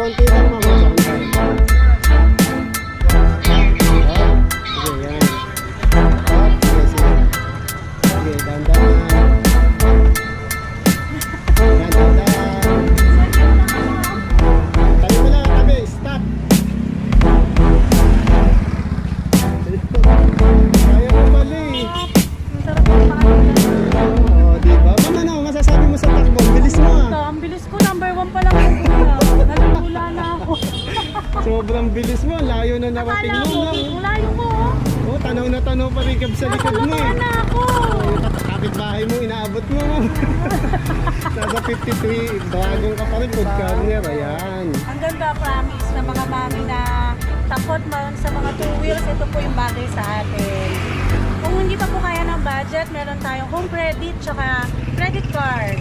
konti lang mga konti. Sige, yan. Sige, sige. Sige, dandan. Yan, dandan. Tayo mo lang kami, stop. Kaya mo mali. Ang sarap ng pakalitan. Oh, diba? Ano, masasabi mo sa takbo? Bilis mo ah. Ang bilis ko, number 1 pa lang ako kuya. Nalula na ako. Sobrang bilis mo, layo na narating Akala mo. ko, layo ko. Oh, tanaw na tanaw pa rin sa likod mo eh. na ako. Yung kapitbahay mo, inaabot mo. Nasa 53, bagong ka pa rin, food carrier, ayan. Ang ganda, promise, na mga mami na takot sa mga 2 wheels, ito po yung bagay sa atin. Kung hindi pa po kaya ng budget, meron tayong home credit, tsaka credit card.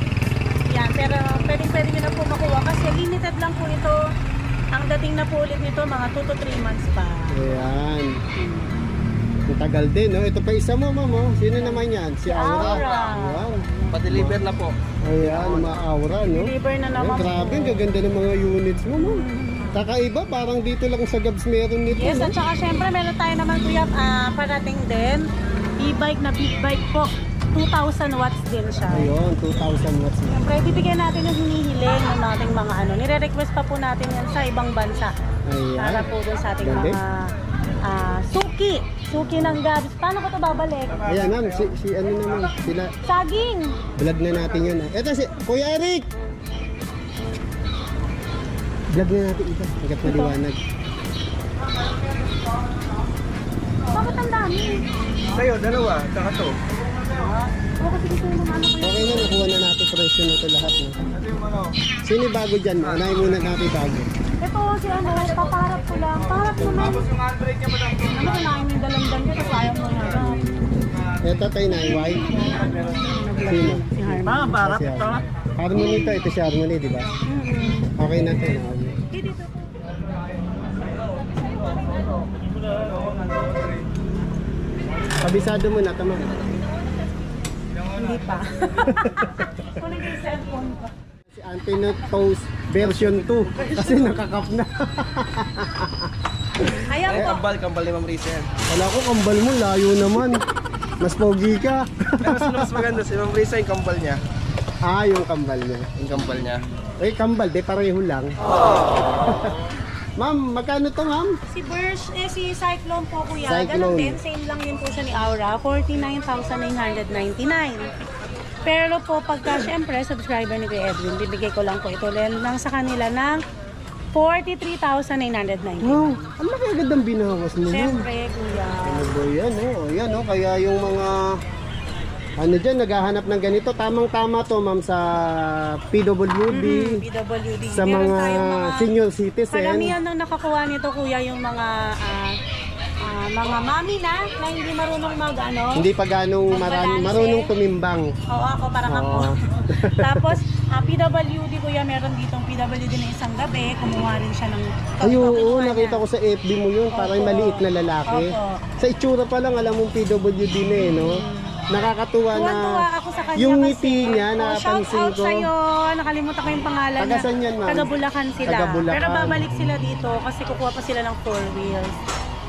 Yan, pero pwedeng nyo na po makuha kasi limited lang po ito. Ang dating na po ulit nito, mga 2 to 3 months pa. Ayan. Ang tagal din, no? Ito pa isa mo, ma'am, oh. Sino naman yan? Si Aura. Aura. Ayan. Pa-deliver na po. Ayan, Aura, no? Deliver na Ayan, naman grabe, ang po. gaganda ng mga units mo, ma'am. Kakaiba, parang dito lang sa Gabs meron nito. Yes, no? at saka syempre meron tayo naman kuya, parating din. E-bike na big bike po. 2,000 watts din siya. Ayun, 2,000 watts na. Siyempre, bibigyan natin yung hinihiling ng ating mga ano. Nire-request pa po natin yan sa ibang bansa. Ayan. Para po dun sa ating Galing. mga suki. Suki ng Gabs. Paano ko ito babalik? Ayan, ma'am, si ano naman, sila, Saging! vlog na natin yun. Ito si Kuya Eric! Vlog na natin ito, hanggat maliwanag. Bakit ang dami? Sa'yo, dalawa, tsaka to. Oo, kasi gusto yung mga ano ko yun. Okay na, nakuha na natin presyo nito lahat. No? Ito yung ano. Sino yung bago dyan? Unahin muna natin bago. Ito si ano, paparap ko lang. Paharap naman. Tapos yung handbrake niya, madam. Ano ko namin yung dalandan ko, tapos ayaw mo yan. Ito tayo na, white. Sino? Si Harman. Mga parap Si ito. Harmony ito si Harmony, di ba? Okay na ito. No? Dito po. Kabisado mo na, tama. Hindi pa. Kunin yung cellphone ko. Si Antino Toast version 2 kasi nakakap na. Ayan po. Kambal ni Ma'am Risa yan. Wala ko, kambal mo, layo naman. Mas pogi ka. Pero sino mas maganda? Si Ma'am Risa yung kambal niya. Ah, yung kambal niya. Yung kambal niya. Eh, kambal, de pareho lang. Ma'am, magkano to, ma'am? Si Burst, si Cyclone po kuya. Cyclone. Ganun din, same lang yun po siya ni Aura. 49,999. Pero po pagka syempre subscriber ni Kuya Edwin, bibigay ko lang po ito lang sa kanila ng 43,999. Wow, ang laki agad ang binawas mo, ma'am. Siyempre kuya. Ano ba yan, oh? Ayan, oh, kaya yung mga ano dyan, naghahanap ng ganito. Tamang-tama to, ma'am, sa PWD, PWD. sa Meron mga tayong senior citizen. Karamihan nang nakakuha nito kuya yung mga mami na hindi marunong mag-ano. Hindi pa ganong Magbalanse. marunong tumimbang. Oo, ako parang ako. Oo. Tapos, PWD kuya, meron ditong PWD na isang gabi. Kumuha rin siya ng... Ay, oo, kinuha nakita niya. ko sa FB mo yun, parang Opo. maliit na lalaki. Opo. Sa itsura pa lang, alam mong PWD na eh, no? Nakakatuwa na Tuwan-tuwa ako sa kanya yung kasi. ngiti niya, Shout napansin out ko. sa'yo. Nakalimutan ko yung pangalan Taga saan yan, ma'am? Taga Bulacan sila. Taga Bulacan. Pero babalik sila dito kasi kukuha pa sila ng 4 wheels.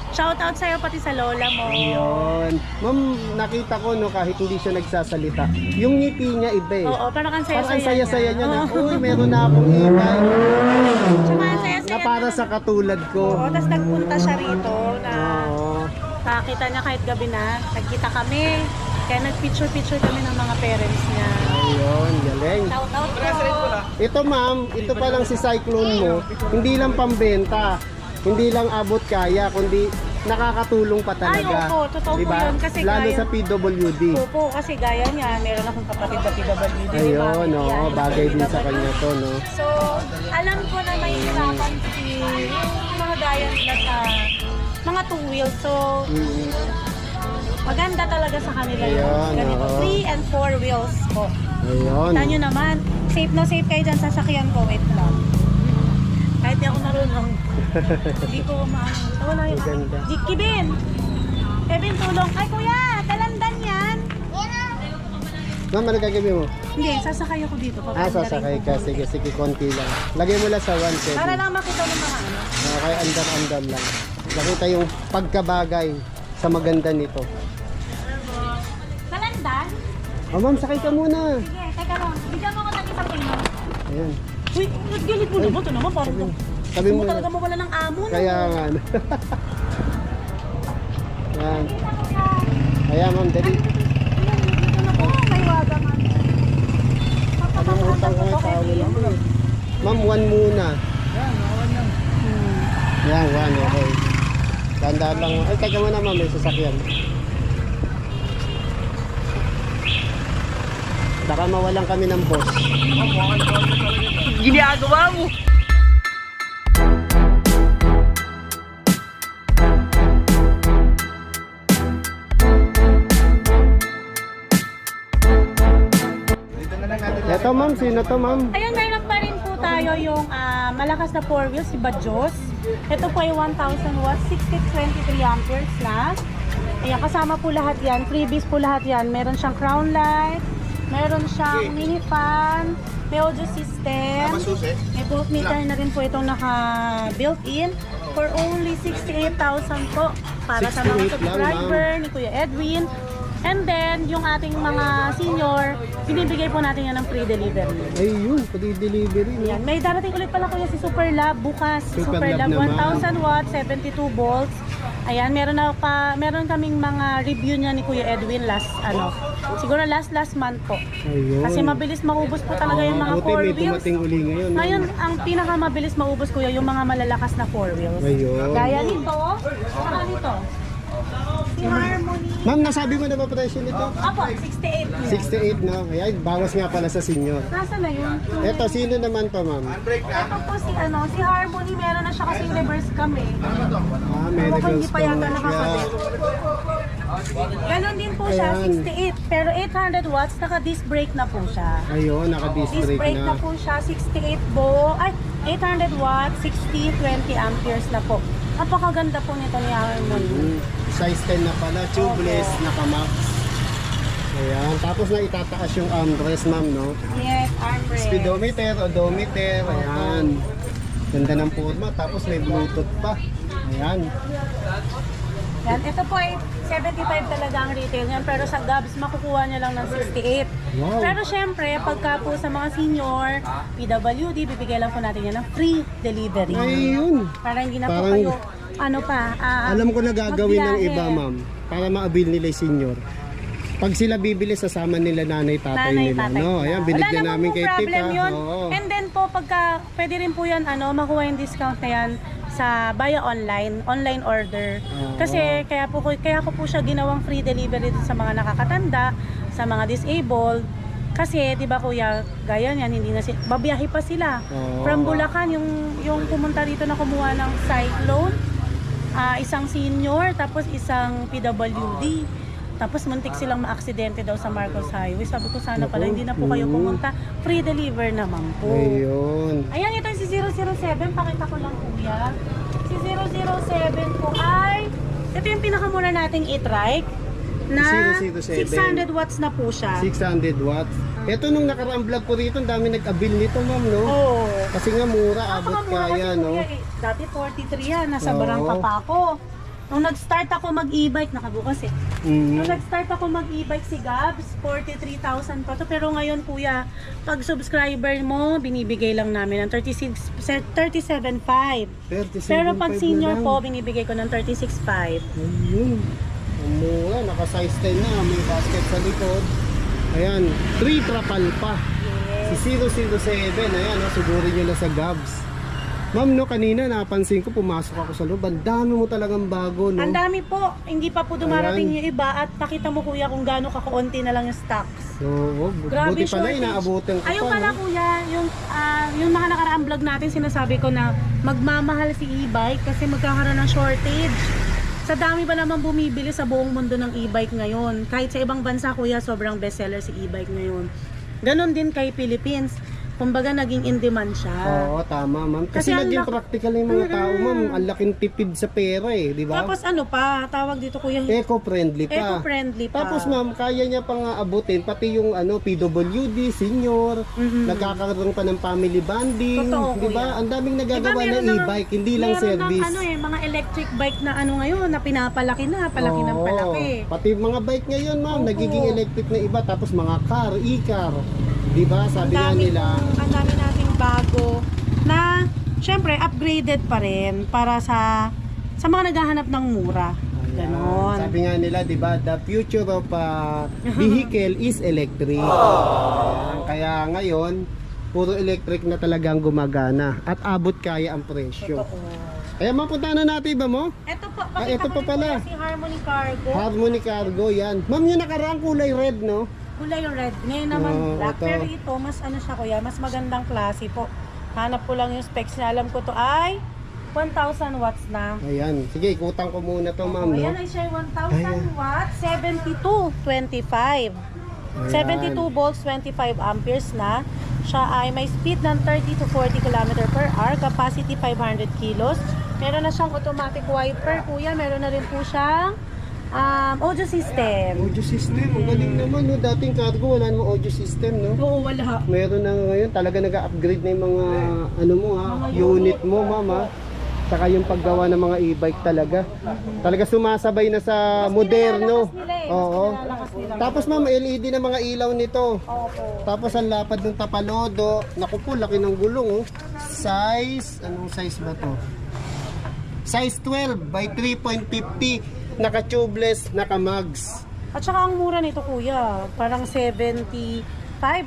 Shout out sa'yo pati sa lola mo. Ayun. Ma'am, nakita ko, no, kahit hindi siya nagsasalita, yung ngiti niya iba eh. Oo, parang ang Parang ang saya-saya saya-saya niya na, Oo. uy, meron na akong e-bike Tsaka ang saya-saya na para niya. sa katulad ko. Oo, tapos nagpunta siya rito na Oo. nakakita niya kahit gabi na. Nagkita kami. Kaya nagpicture-picture kami ng mga parents niya. Ayun, galing. Shout out po. Ito ma'am, ito pa lang si Cyclone mo, hindi lang pambenta, hindi lang abot kaya, kundi nakakatulong pa talaga. Ay, opo, totoo po Diba? yun, kasi Lalo gaya- sa PWD. Opo, kasi gaya niya, meron akong kapatid na PWD. Ayun, May no, mami, bagay din sa PWD. kanya to, no. So, alam ko na may hirapan si mga gaya nila sa mga 2 wheels. So, Mm. maganda talaga sa kanila yung Ayun, ganito. oo. 3 and 4 wheels po. Ayun. Kita nyo naman, safe na safe kayo dyan sa sasakyan ko. Wait lang. Kahit di ako marunong. Hindi ko maano. Wala yung Maganda. Kevin! Kevin, tulong. Ay, kuya! Dalandan yan! Ma'am, ano gagawin mo? Hindi, sasakay ako dito. Sasakay ka. Sige, sige, konti lang. Lagay mo lang sa 1.7. Para lang makita ng mga ano. Okay, andar-andar lang. Nakita yung pagkabagay sa maganda nito. Kalandan? Oh, ma'am, sakay ka muna. Sige, teka lang. Bigyan mo ko ng isang pino. Ayan. Uy, naggalit mo naman. Ito naman, parang Sabi mo talaga mawala ng amo. No? Kaya nga. Ayan. Ayan, ma'am, dali. Dito na po, may waga man. Nakalimutan ko yung tawag naman. Ma'am, 1 muna. Yan, 1, okay. Tandaan lang. Ay, teka muna ma'am, may sasakyan. Baka mawalan kami ng boss. Ginagawa mo! Dito na lang natin. Ito ma'am, sino to ma'am? Ayun, meron pa rin po tayo yung malakas na 4 wheels, si Bajos. Ito po ay 1,000 watts, 6023 amperes lang. Ayan, kasama po lahat yan. Freebies po lahat yan. Meron siyang crown light, meron siyang mini fan, may audio system. May voltmeter na rin po itong naka-built-in for only 68,000 po para sa 68 mga lang, subscriber ni Kuya Edwin. And then, yung ating mga senior, binibigay po natin yan ng free delivery. Ayun, pati-delivery. No? Yan. May darating ulit pala kuya si Super Lab bukas. Super Super Lab Lab naman. 1,000 watts, 72 volts. Ayan, meron kaming mga review niya ni Kuya Edwin siguro last month po. Ayun. Kasi mabilis maubos po talaga yung mga Buti 4 may wheels. tumating uli ngayon. Ngayon, ang pinakamabilis maubos kuya yung mga malalakas na 4 wheels. Ayun. Gaya nito, saka nito. Si Harmony. Ma'am, nasabi mo na ba presyo nito? Apo, 68 na. 68 na. Ayan, bawas nga pala sa senior. Nasa na yun? Ito, sino naman to ma'am? Ito po si Harmony, meron na siya kasi reverse kami. May Ewan ko, hindi reverse pa yata camera nakakabit. Ganon din po siya, Ayan. 68. Pero 800 watts, naka-disc brake na po siya. Ayun, naka-disc Disc brake brake na. na po siya, 800 watts, 60, 20 amperes na po. Napakaganda po nito ni Harmony. Size 10 na pala, tubeless, naka-max. Ayan, tapos na itataas yung armrest ma'am, no? Yes, armrest. Speedometer, odometer, ayan. Ganda ng forma, tapos may bluetooth pa. Ayan. Yan, ito po ay 75 talaga ang retail niyan, pero sa Gabs makukuha niya lang ng 68. Wow. Pero syempre, pagka po sa mga senior, PWD, bibigay lang po natin yan ng free delivery. Ayun. Para hindi na po Parang- kayo, Alam ko na gagawin ng magbiyahe. iba ma'am, para ma-avail nila yung senior. Pag sila bibili, sasama nila nanay, tatay nila. No? Ayan, binigyan Wala namin naman po kay Tip. problem yun. Oo. And then po, pagka, pwede rin po yan, makuha yung discount na yan sa via online order. Oo. Kasi kaya ko po siya ginawang free delivery dun sa mga nakakatanda, sa mga disabled. Kasi 'di ba kuya, gaya niyan hindi na babiyahe pa sila. Oo. From Bulacan yung pumunta rito na kumuha ng cyclone, isang senior tapos isang PWD. Tapos muntik silang maaksidente daw sa Marcos Highway. Sabi ko sana pala hindi na po kayo pumunta. Free deliver naman po. Ayun. Ayan, ito yung si 007. Pakita ko lang kuya. Si 007 po ay, ito yung pinakamura nating e-trike na 007. 600 watts na po siya. 600 watts. Ito nung nakaraang vlog ko rito, ang dami nag-avail nito ma'am, no? Oo. Kasi nga mura, abot Napakamura kaya, kasi no? kuya, dati 43 yan, nasa Oo. Barangka pa ako. Nung nag-start ako mag-e-bike, nakabukas eh. Mm. Nung nag-start ako mag-e-bike si Gabs, 43,000 pa to. Pero ngayon kuya, pag subscriber mo, binibigay lang namin ng 37,500. 37.5 Pero pag na senior lang. po, binibigay ko ng 36,500. Ayun. Ang mura, naka-size 10 na, may basket sa likod. Ayan, 3 trapal pa. Si 007, ayan, sugurin nyo na sa Gabs. Ma'am, no, kanina napansin ko, pumasok ako sa loob. Ang dami mo talagang bago, no? Ang dami po, hindi pa po dumarating yung iba at pakita mo kuya kung gaano kakaunti na lang yung stocks. Oo, Grabe buti pala, shortage. inaabutan ko Ayun pa, pala no? kuya, yung mga nakaraang vlog natin sinasabi ko na magmamahal si e-bike kasi magkakaroon ng shortage. Sa dami pa naman bumibili sa buong mundo ng e-bike ngayon. Kahit sa ibang bansa kuya, sobrang bestseller si e-bike ngayon. Ganon din kay Philippines. kumbaga naging in demand siya. Oo, tama ma'am. Kasi Kasi ang naging lak- practical yung mga tao ma'am. Ang laking tipid sa pera eh, di ba? Tapos ano pa, tawag dito kuya, Eco-friendly pa. eco-friendly pa. Tapos ma'am, kaya niya pang abutin pati yung PWD, senior, nagkakaroon pa ng family bonding, Totoo, di ba? kuya. Ang daming nagagawa meron ng ng- e-bike, hindi lang meron service. ng mga electric bike na ngayon, na pinapalaki na, palaki ng Oo. palaki. Pati mga bike ngayon ma'am, Opo. nagiging electric na iba. Tapos mga car, e-car, di ba? Sabi nga nila, Ang dami nating bago na syempre upgraded pa rin para sa mga naghahanap ng mura. Ganon. sabi nga nila, di ba, the future of vehicle is electric. Ayan, kaya ngayon, puro electric na talagang gumagana at abot kaya ang presyo. Kaya mapunta na natin ba mo? Ito po, ito pakita ko pa rin pala. po si Harmony Cargo. Harmony Cargo, yan. Ma'am, yung nakaraang kulay red, no? Kulay red. Ngayon naman Oo, black. ito. Pero ito, mas sa kuya, mas magandang klase po. Hanap ko lang yung specs na alam ko to ay 1,000 watts na. Ayan. Sige, ikutang ko muna to, ma'am, no? Ayan ay siya 1,000 Ayan. watts, 72.25. 72 volts, 25 amperes na. Siya ay may speed ng 30 to 40 km per hour, capacity 500 kilos. Meron na siyang automatic wiper, kuya. Meron na rin po siyang audio system. Audio system, ang galing naman, no? Dating cargo, wala namang audio system, no? Oo, wala. Meron na ngayon, talaga nag-upgrade na yung mga, Mga unit mo, mama. Saka yung paggawa ng mga e-bike talaga. Talaga sumasabay na sa moderno. Pinalalakas nila eh. Mas Oo. pinalalakas nila. Tapos ma'am, LED na mga ilaw nito. Opo. Tapos ang lapad ng tapalodo. Naku po, laki ng gulong, oh. Size, anong size ba to? Size 12 by 3.50. Naka-tubeless, naka-mugs. At saka ang mura nito kuya, parang 75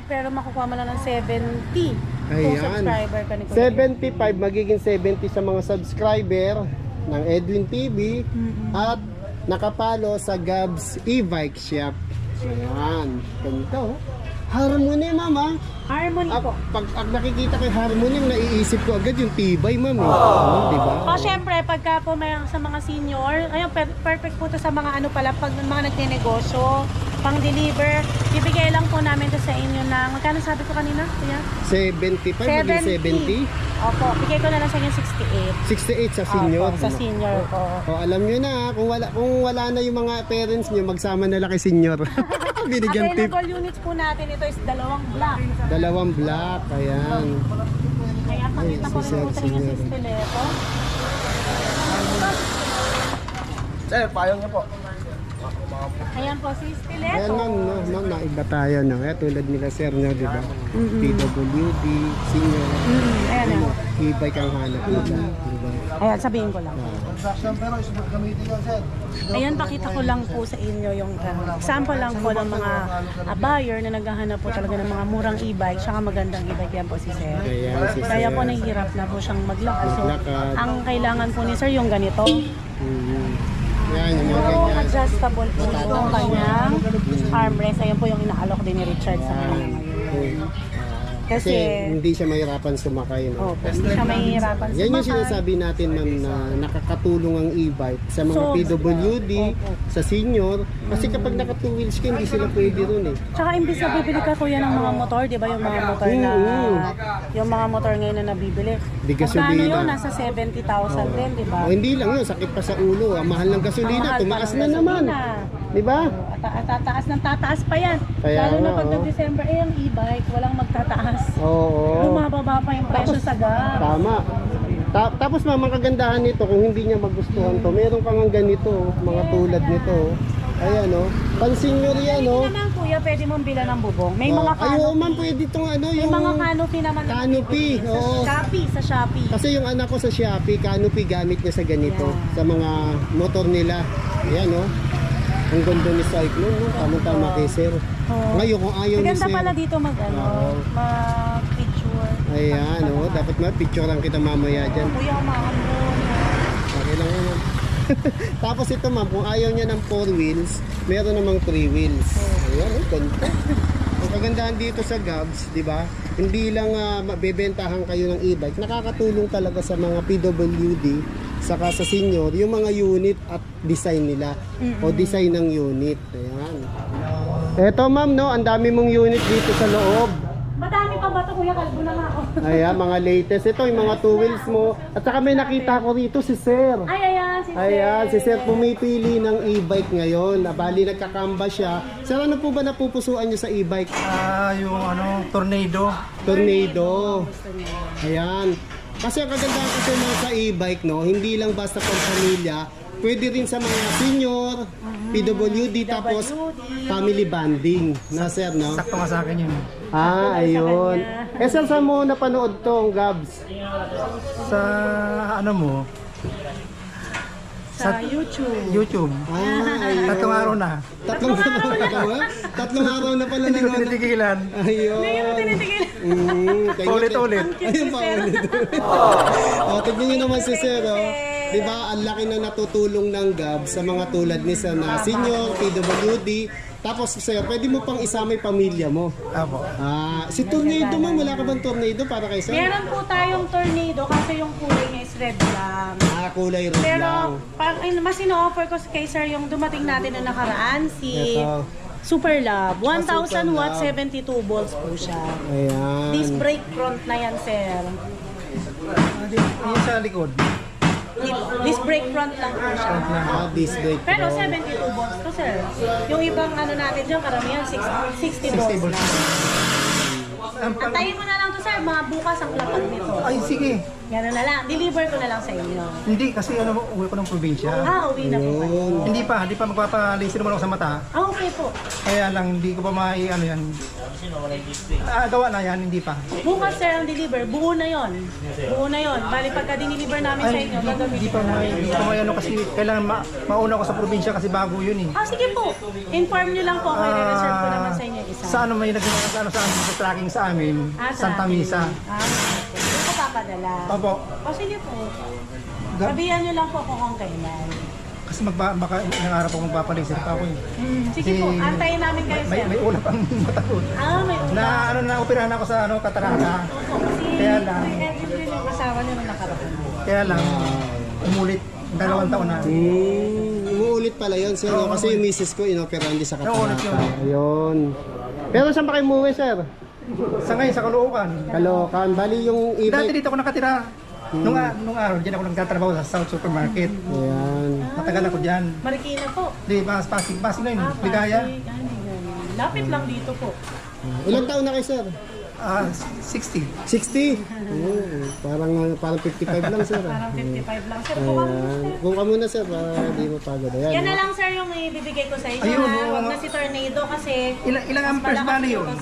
pero makukuha mo lang ng 70. Kung Ayan. subscriber ka ni kuya. 75 magiging 70 sa mga subscriber ng Edwin TV at nakapalo sa Gabs e-bike shop. Ayan, ganito. Harmony, mama. Harmony po. Pag nakikita ko yung Harmony, naiisip ko agad yung tibay, ma'am. Di ba? O syempre, pagka po may sa mga senior, ayun, perfect po to sa mga pag mga nagnenegosyo, pang-deliver, ibigay lang po namin to sa inyo ng, magkano sabi ko kanina? Kuya? 75, maging 70. Opo, bigay ko na lang sa inyo 68. 68 sa senior. Opo, sa senior po. O, alam nyo na, kung wala na yung mga parents nyo, magsama na lang kay senior. Binigyan tip. Available units po natin, ito is 2 black. 2 black, ayan. Kaya pakita ko rin po sa inyo si senior. Stiletto. Sir, payong niyo po. Ayan po si Ayan Stiletto. ma'am, no, ma'am, naiba tayo, no? Kaya tulad nila sir, no, di ba? PWD, senior, Ayan na. e-bike ang hanap nila, di ba? Ayan, sabihin ko lang. Construction pero smooth gamitin lang, sir. Ayan, pakita ko lang po sa inyo yung example lang po ng mga buyer na naghahanap po talaga ng mga murang e-bike, saka magandang e-bike. Yan po si Sir. Ayan, si Kaya sir. po nahihirap na po siyang maglakad. So, Maglakad. ang kailangan po ni Sir yung ganito. Ayan, yung mga Puro ganyan. adjustable po yung kanyang armrest. Ayan po yung inaalok din ni Richard sa kanya ngayon. Kasi Kasi, hindi siya mahirapan sumakay, no? opo, hindi siya mahihirapan Yan yung sumakay. sinasabi natin, ma'am, na nakakatulong ang e-bike sa mga So, PWD, opo. sa senior. Kasi kapag naka 2 wheels ka, hindi sila pwede ron, eh. Tsaka imbis na bibili ka kuya ng mga motor, di ba yung mga motor na, yung mga motor ngayon na nabibili. Di gasolina. Magkano yun? Nasa 70,000 din, di ba? O hindi lang yun, sakit pa sa ulo. Ang mahal ng gasolina, Ang mahal pa tumaas ng na naman. gasolina. Di ba? Tataas ng tataas pa yan. Kaya Lalo na nga, pag oh. nag-December, ang e-bike, walang magtataas. Oo. Bumababa pa yung presyo sa gas. Tama. Tapos ma'am, ang kagandahan nito, kung hindi niya magustuhan to, meron kang ganito, mga tulad nito. Ayan, no? Pan-senior yan, no? Hindi naman kuya, pwede mong bilan ng bubong. May mga Ay, oo, canopy. ma'am, pwede itong ano, May yung mga canopy naman. na canopy, bibili. oo. Sa Shopee. Kasi yung anak ko sa Shopee, canopy gamit niya sa ganito, Yeah. sa mga motor nila. Ayan, no? Ang ganda ni Cyclone, no? Tama-tama kay sir. Oo. Ngayon, kung ayaw ni Maganda sir, pala dito Oo. mag-picture. ayan, no? Dapat ma-picturean kita mamaya dyan. Kuya, umaambon. Okay lang yan. Tapos ito ma'am, kung ayaw niya ng 4 wheels, meron namang 3 wheels. Ayan, ganda. Ang kagandahan dito sa Gabs, di ba? Hindi lang mabebentahan kayo ng e-bike, nakakatulong talaga sa mga PWD, saka sa senior, yung mga unit at design nila. O design ng unit. Ayan. Eto ma'am, no, ang dami mong unit dito sa loob. Madami pa ba ito, Kuya? Kalbo na nga ako. Ayan, mga latest. Ito yung mga two wheels mo. At saka may nakita ko rito si Sir. Ay, ayan, si Sir. Ayan, si Sir pumipili ng e-bike ngayon. Bali, nagkakamba siya. Sir, ano po ba napupusuan niyo sa e-bike? Yung tornado. Tornado. Ayan. Kasi ang kagandahan kasi mga sa e-bike, no, hindi lang basta pang pamilya, pwede rin sa mga senior, PWD, tapos family bonding. Na, Sir, no? Sakto nga sa akin yun. Ah, ayun. Eh, Sir, saan mo napanood tong Gabs? Sa Sa YouTube. YouTube. Ah, ayun. Tatlong araw na. Tatlong araw na pala Hindi ko nanonood. tinitigilan. Ayun. Tinitigil. Paulit-ulit. Ayun pa ulit. Tignan nyo naman si Sir. Oh. Diba, ang laki na natutulong ng GAB sa mga tulad ni Sir na senior, PWD. Tapos Sir, pwede mo pang isama yung pamilya mo. Apo. Si Tornado mo, wala ka bang Tornado para kay Sir? Meron po tayong tornado kasi yung kulay niya is red lang. Kulay red lang. Pero mas ino-offer ko kay Sir yung dumating natin na nakaraan, si Ito. Super Love. 1,000 Super watt, Love. 72 volts po siya. Ayan. Disc brake front na yan, Sir. Yung sa likod. Disc brake front lang po siya. Disc brake. Pero daw. 72 volts to, Sir. Yung ibang ano natin dyan, karamihan 60 volts lang. Antayin mo na lang to, Sir. Mga bukas ang lapag nito. Ay, sige. Yan na lang. Deliver ko na lang sa inyo. Hindi, kasi uwi ko ng probinsya. Uwi na po kayo. Hindi pa magpapalisir naman ako sa mata. Okay po. Kaya lang, hindi ko pa yan. Gawa na yan, hindi pa. Bukas, Sir, ang deliver. Buo na yon. Buo na yon. Bali, pagka diniliver namin sa inyo, hindi gagamitin pa ko na. hindi pa may kasi kailangan mauna ko sa probinsya kasi bago yun eh. Sige po. Inform nyo lang po ako. I-reserve ko naman sa inyo isa. Sa may sa tracking sa amin, Santa Misa. Hindi ko papadala. Opo. Sige po. Sabihan nyo lang po ako kung kailan. Kasi baka ilang araw pa magpapalisir pa ako eh. Sige po. Antayin namin kayo, Sir. May ulap ang mata ko. May ulam. Na operahan ako sa katarata. Si Kaya lang. Edwin din yung asawa niyo na nakaraan. Kaya lang, umulit. 2 taon na. Umuulit pala yun, Sir. No? Kasi yung misis ko, inoperahan din sa Nauulit katarata. yun. Ayun. Pero saan pa kayo umuwi, Sir? Sa ngayon, sa Caloocan. Kalokan. Bali yung Dati e-bike. dito ako nakatira. Nung araw, dyan ako nagtatrabaho sa South Supermarket. Ayan. Matagal ako dyan. Marikina po. Di, Pasig na yun. Ligaya. Pasig. Hindi ganun. Lapit lang dito po. Ilang taon na kayo, Sir? 60. 60? Parang 55 lang, Sir. Parang 55 lang, Sir. Buka mo, Sir. Kung ka muna, Sir, para di mo pagod. Ayan. Yan na lang, Sir, yung ibibigay ko sa inyo. Ayun, ha? oo. Huwag na si Tornado kasi Ilang mas amperes malakas bali yun? dito.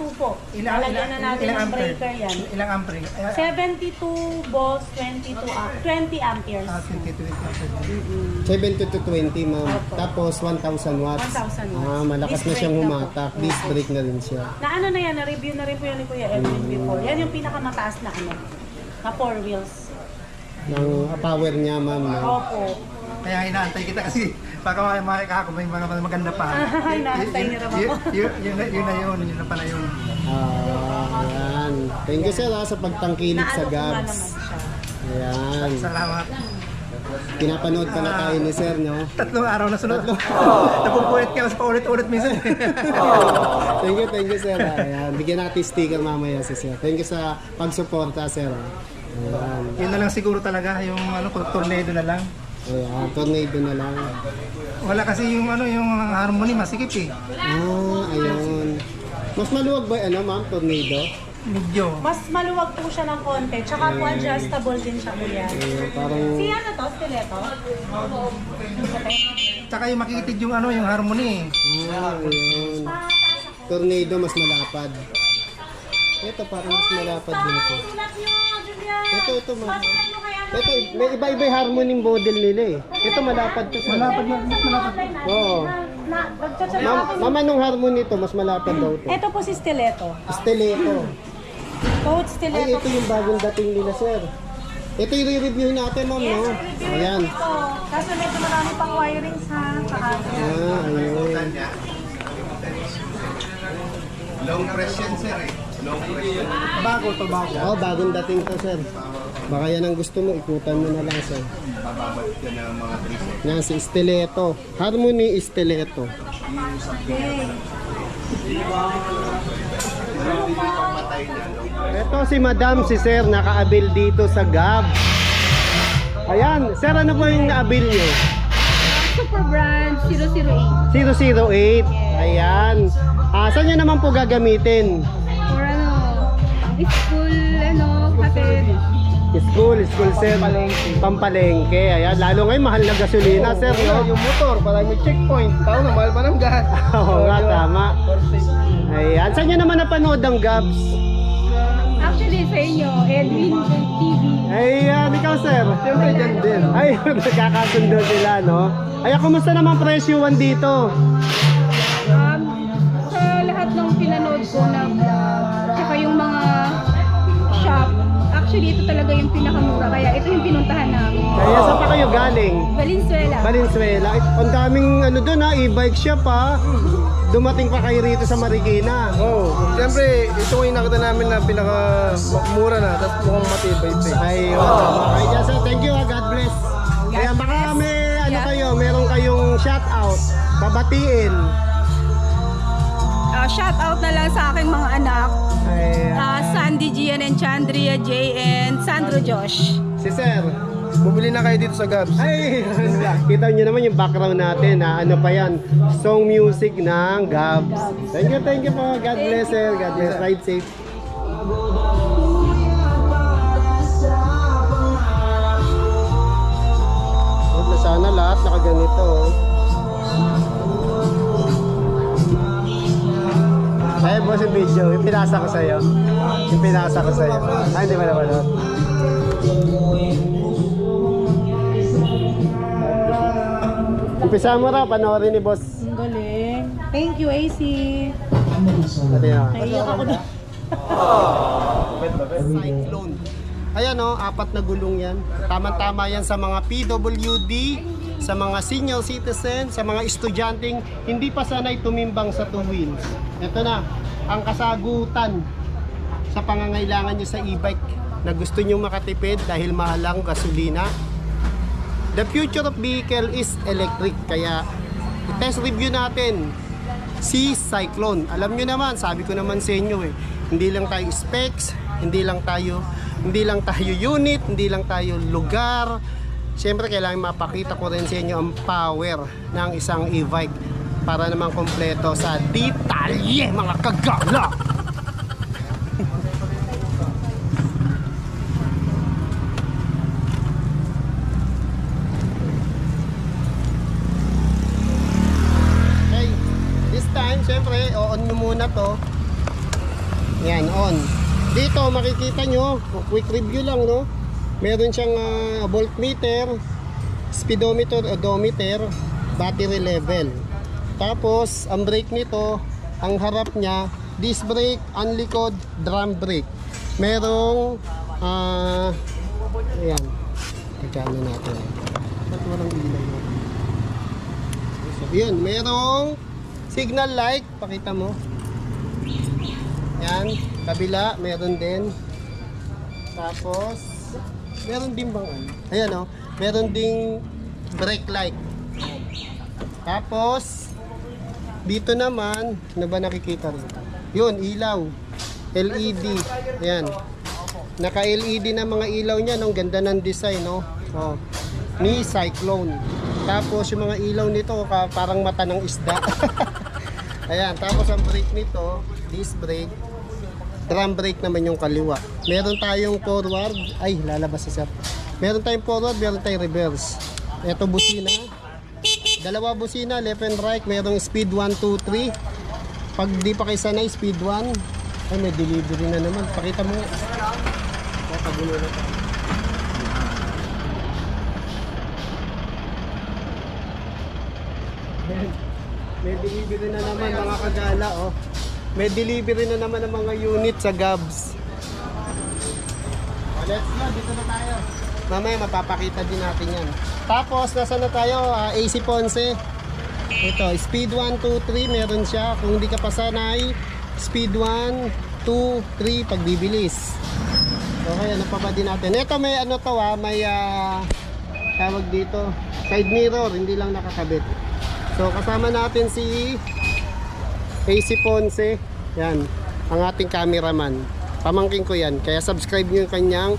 72 po. Lalagyan na natin ng breaker yan. Ilang ampere? 72 volts, 20 amperes. 70 to 20, ma'am. Tapos 1,000 watts. 1,000 watts. Malakas na Disc siyang brake na po. humatak. Disc brake na rin siya. Na ano na yan, na-review na rin po yan ni Kuya Edwin before. Yan yung pinakamataas na na 4 wheels. Ng power niya, ma'am. No? Opo. Kaya inaantay kita kasi baka makikaka ko may mga maganda pa. Inaantay niyo naman po. Yun na pala yun. Ayan. Thank you, Sir, sa pagtangkilik sa Naano ko nga naman Gabs. siya. Ayan. Salamat. Pinapanood pala tayo ni Sir, no? 3 araw na sunod. Napupulit ka mas paulit-ulit minsan. Thank you, Sir. Ayan. Bigyan natin sticker mamaya si Sir. Thank you sa pagsuporta, Sir. Ayan. Yun na lang siguro talaga yung tornado na lang. Ayan. Tornado na lang. Wala kasi yung yung harmony masikip eh. Ayun. Mas maluwag ba ma'am, tornado? Medyo. Mas maluwag po siya ng konti. Tsaka po adjustable din siya, Kuya. Parang Si ano to? Stiletto? Tsaka yung makikitid yung yung harmony eh. ayun. Tornado mas malapad. Ito parang mas malapad din ito. Sulat nyo, Julian! Ito ma'am. Pasulat nyo kaya Ito, may iba-iba yung harmony model nila eh. Ito malapad to, Sir. Malapad yun, mas malapad. Oo. Ma'am, anong harmony to? Mas malapad daw to. Ito po si Stiletto. Stiletto. Code Ay, Stiletto. ito yung bagong dating nila, Sir. Ito yung re-review natin, ma'am, no? Ayan. Ito. Kaso medyo marami pang wirings ha. Ayun. Long press yan sir eh. Long press yan. Bago to bago. Bagong dating to, Sir. Baka yan ang gusto mo, ikutan mo na lang, Sir. Bababalik yan ng mga 3 Yan, si Stiletto. Harmony Stiletto. Ito si Madam, si Sir, naka-abil dito sa Gab. Ayan, Sir, ano po yung na-abil nyo? Super brand 008. 008. Ayan. Saan nyo naman po gagamitin? Or school, hatid. School sir. Pampalengke. Ayan, lalo ngayon mahal na gasolina, sir, no? Yung motor, parang may checkpoint. Tao na, mahal pa ng gas. Oo nga, tama. Ayan, saan nyo naman napanood ang Gabs? Actually, sa inyo, Edwin TV. Ayan, ikaw, sir. Siyempre dyan din. Ay, nagkakasundo sila, no? Ay, kumusta naman presyuan dito? Sa lahat ng pinanood ko na vlog, tsaka yung mga shop, actually ito talaga yung pinakamura, kaya ito yung pinuntahan namin. Kaya saan pa kayo galing? Valenzuela. Valenzuela. Ay, ang daming doon e-bike shop ha. Dumating pa kayo rito sa Marikina. Oh, siyempre, ito yung nakita namin na pinakamura na, tapos mukhang matibay pa. Ayun. Okay, yes, sir. Thank you. God bless. Kaya baka may meron kayong shout out, babatiin. Shout out na lang sa aking mga anak, Ayan. Sandy Gian and Chandria J and Sandro Josh. Si sir. Bumili na kayo dito sa Gabs. Ay, kita nyo naman yung background natin na ano pa yan, song music ng Gabs. Thank you po. God bless, sir. God bless. Ride safe. Sana lahat nakaganito. Ay, boss, yung video. Yung pinasa ko sa'yo. Ay, hindi mo naman. Umpisa mo raw, panoorin ni boss. Ang galing. Thank you, AC. Pati na. Naiyak ako doon. Cyclone. Ayan o, 4 na gulong yan. Tama-tama yan sa mga PWD, sa mga senior citizen, sa mga estudyanteng hindi pa sanay tumimbang sa 2 wheels. Ito na, ang kasagutan sa pangangailangan nyo sa e-bike na gusto nyo makatipid dahil mahal ang gasolina. The future of vehicle is electric. Kaya i-test review natin si Cyclone. Alam nyo naman, sabi ko naman sa inyo hindi lang tayo specs, hindi lang tayo unit, hindi lang tayo lugar. Siyempre kailangan mapakita ko rin sa inyo ang power ng isang e-bike para naman kompleto sa detalye, mga kagala. Okay, this time siyempre on nyo muna to. Yan, on. Dito makikita nyo, quick review lang, no? Meron siyang voltmeter, speedometer, odometer, battery level. Tapos ang brake nito, ang harap niya, disc brake, unlikod, drum brake. Merong ayan, pagkano natin. Ba't walang ilaw? So, yun, merong signal light, pakita mo. Yan, kabila, meron din. Tapos, meron din bang ano? Ayan o, meron ding brake light. Tapos, dito naman, ano ba nakikita rin? Yun, ilaw. LED. Ayan. Naka-LED na mga ilaw niya, no? Ganda ng design, no? Oh, ni Cyclone. Tapos, yung mga ilaw nito, parang mata ng isda. Ayan, tapos ang brake nito, disc brake. Drum brake naman yung kaliwa. Meron tayong forward. Ay, lalabas sa sir. Meron tayong forward, meron tayong reverse. Ito busina. Dalawa busina, left and right. Merong speed 1, 2, 3. Pag di pa kayo sanay, speed 1. Ay, may delivery na naman. Pakita mo. Kagulo na ito. May delivery na naman mga kagala, oh. May delivery na naman ng mga unit sa Gabs. Let's go, dito na tayo. Mamaya mapapakita din natin yan. Tapos, nasa na tayo? AC Ponce. Ito, speed 1, 2, 3, meron siya. Kung hindi ka pa sanay, speed 1, 2, 3, pagbibilis. Okay, ano pa ba din natin? Ito may ano to may tawag dito, side mirror, hindi lang nakakabit. So, kasama natin si AC Ponce. Yan. ang ating cameraman. Pamangkin ko yan. Kaya subscribe nyo yung kanyang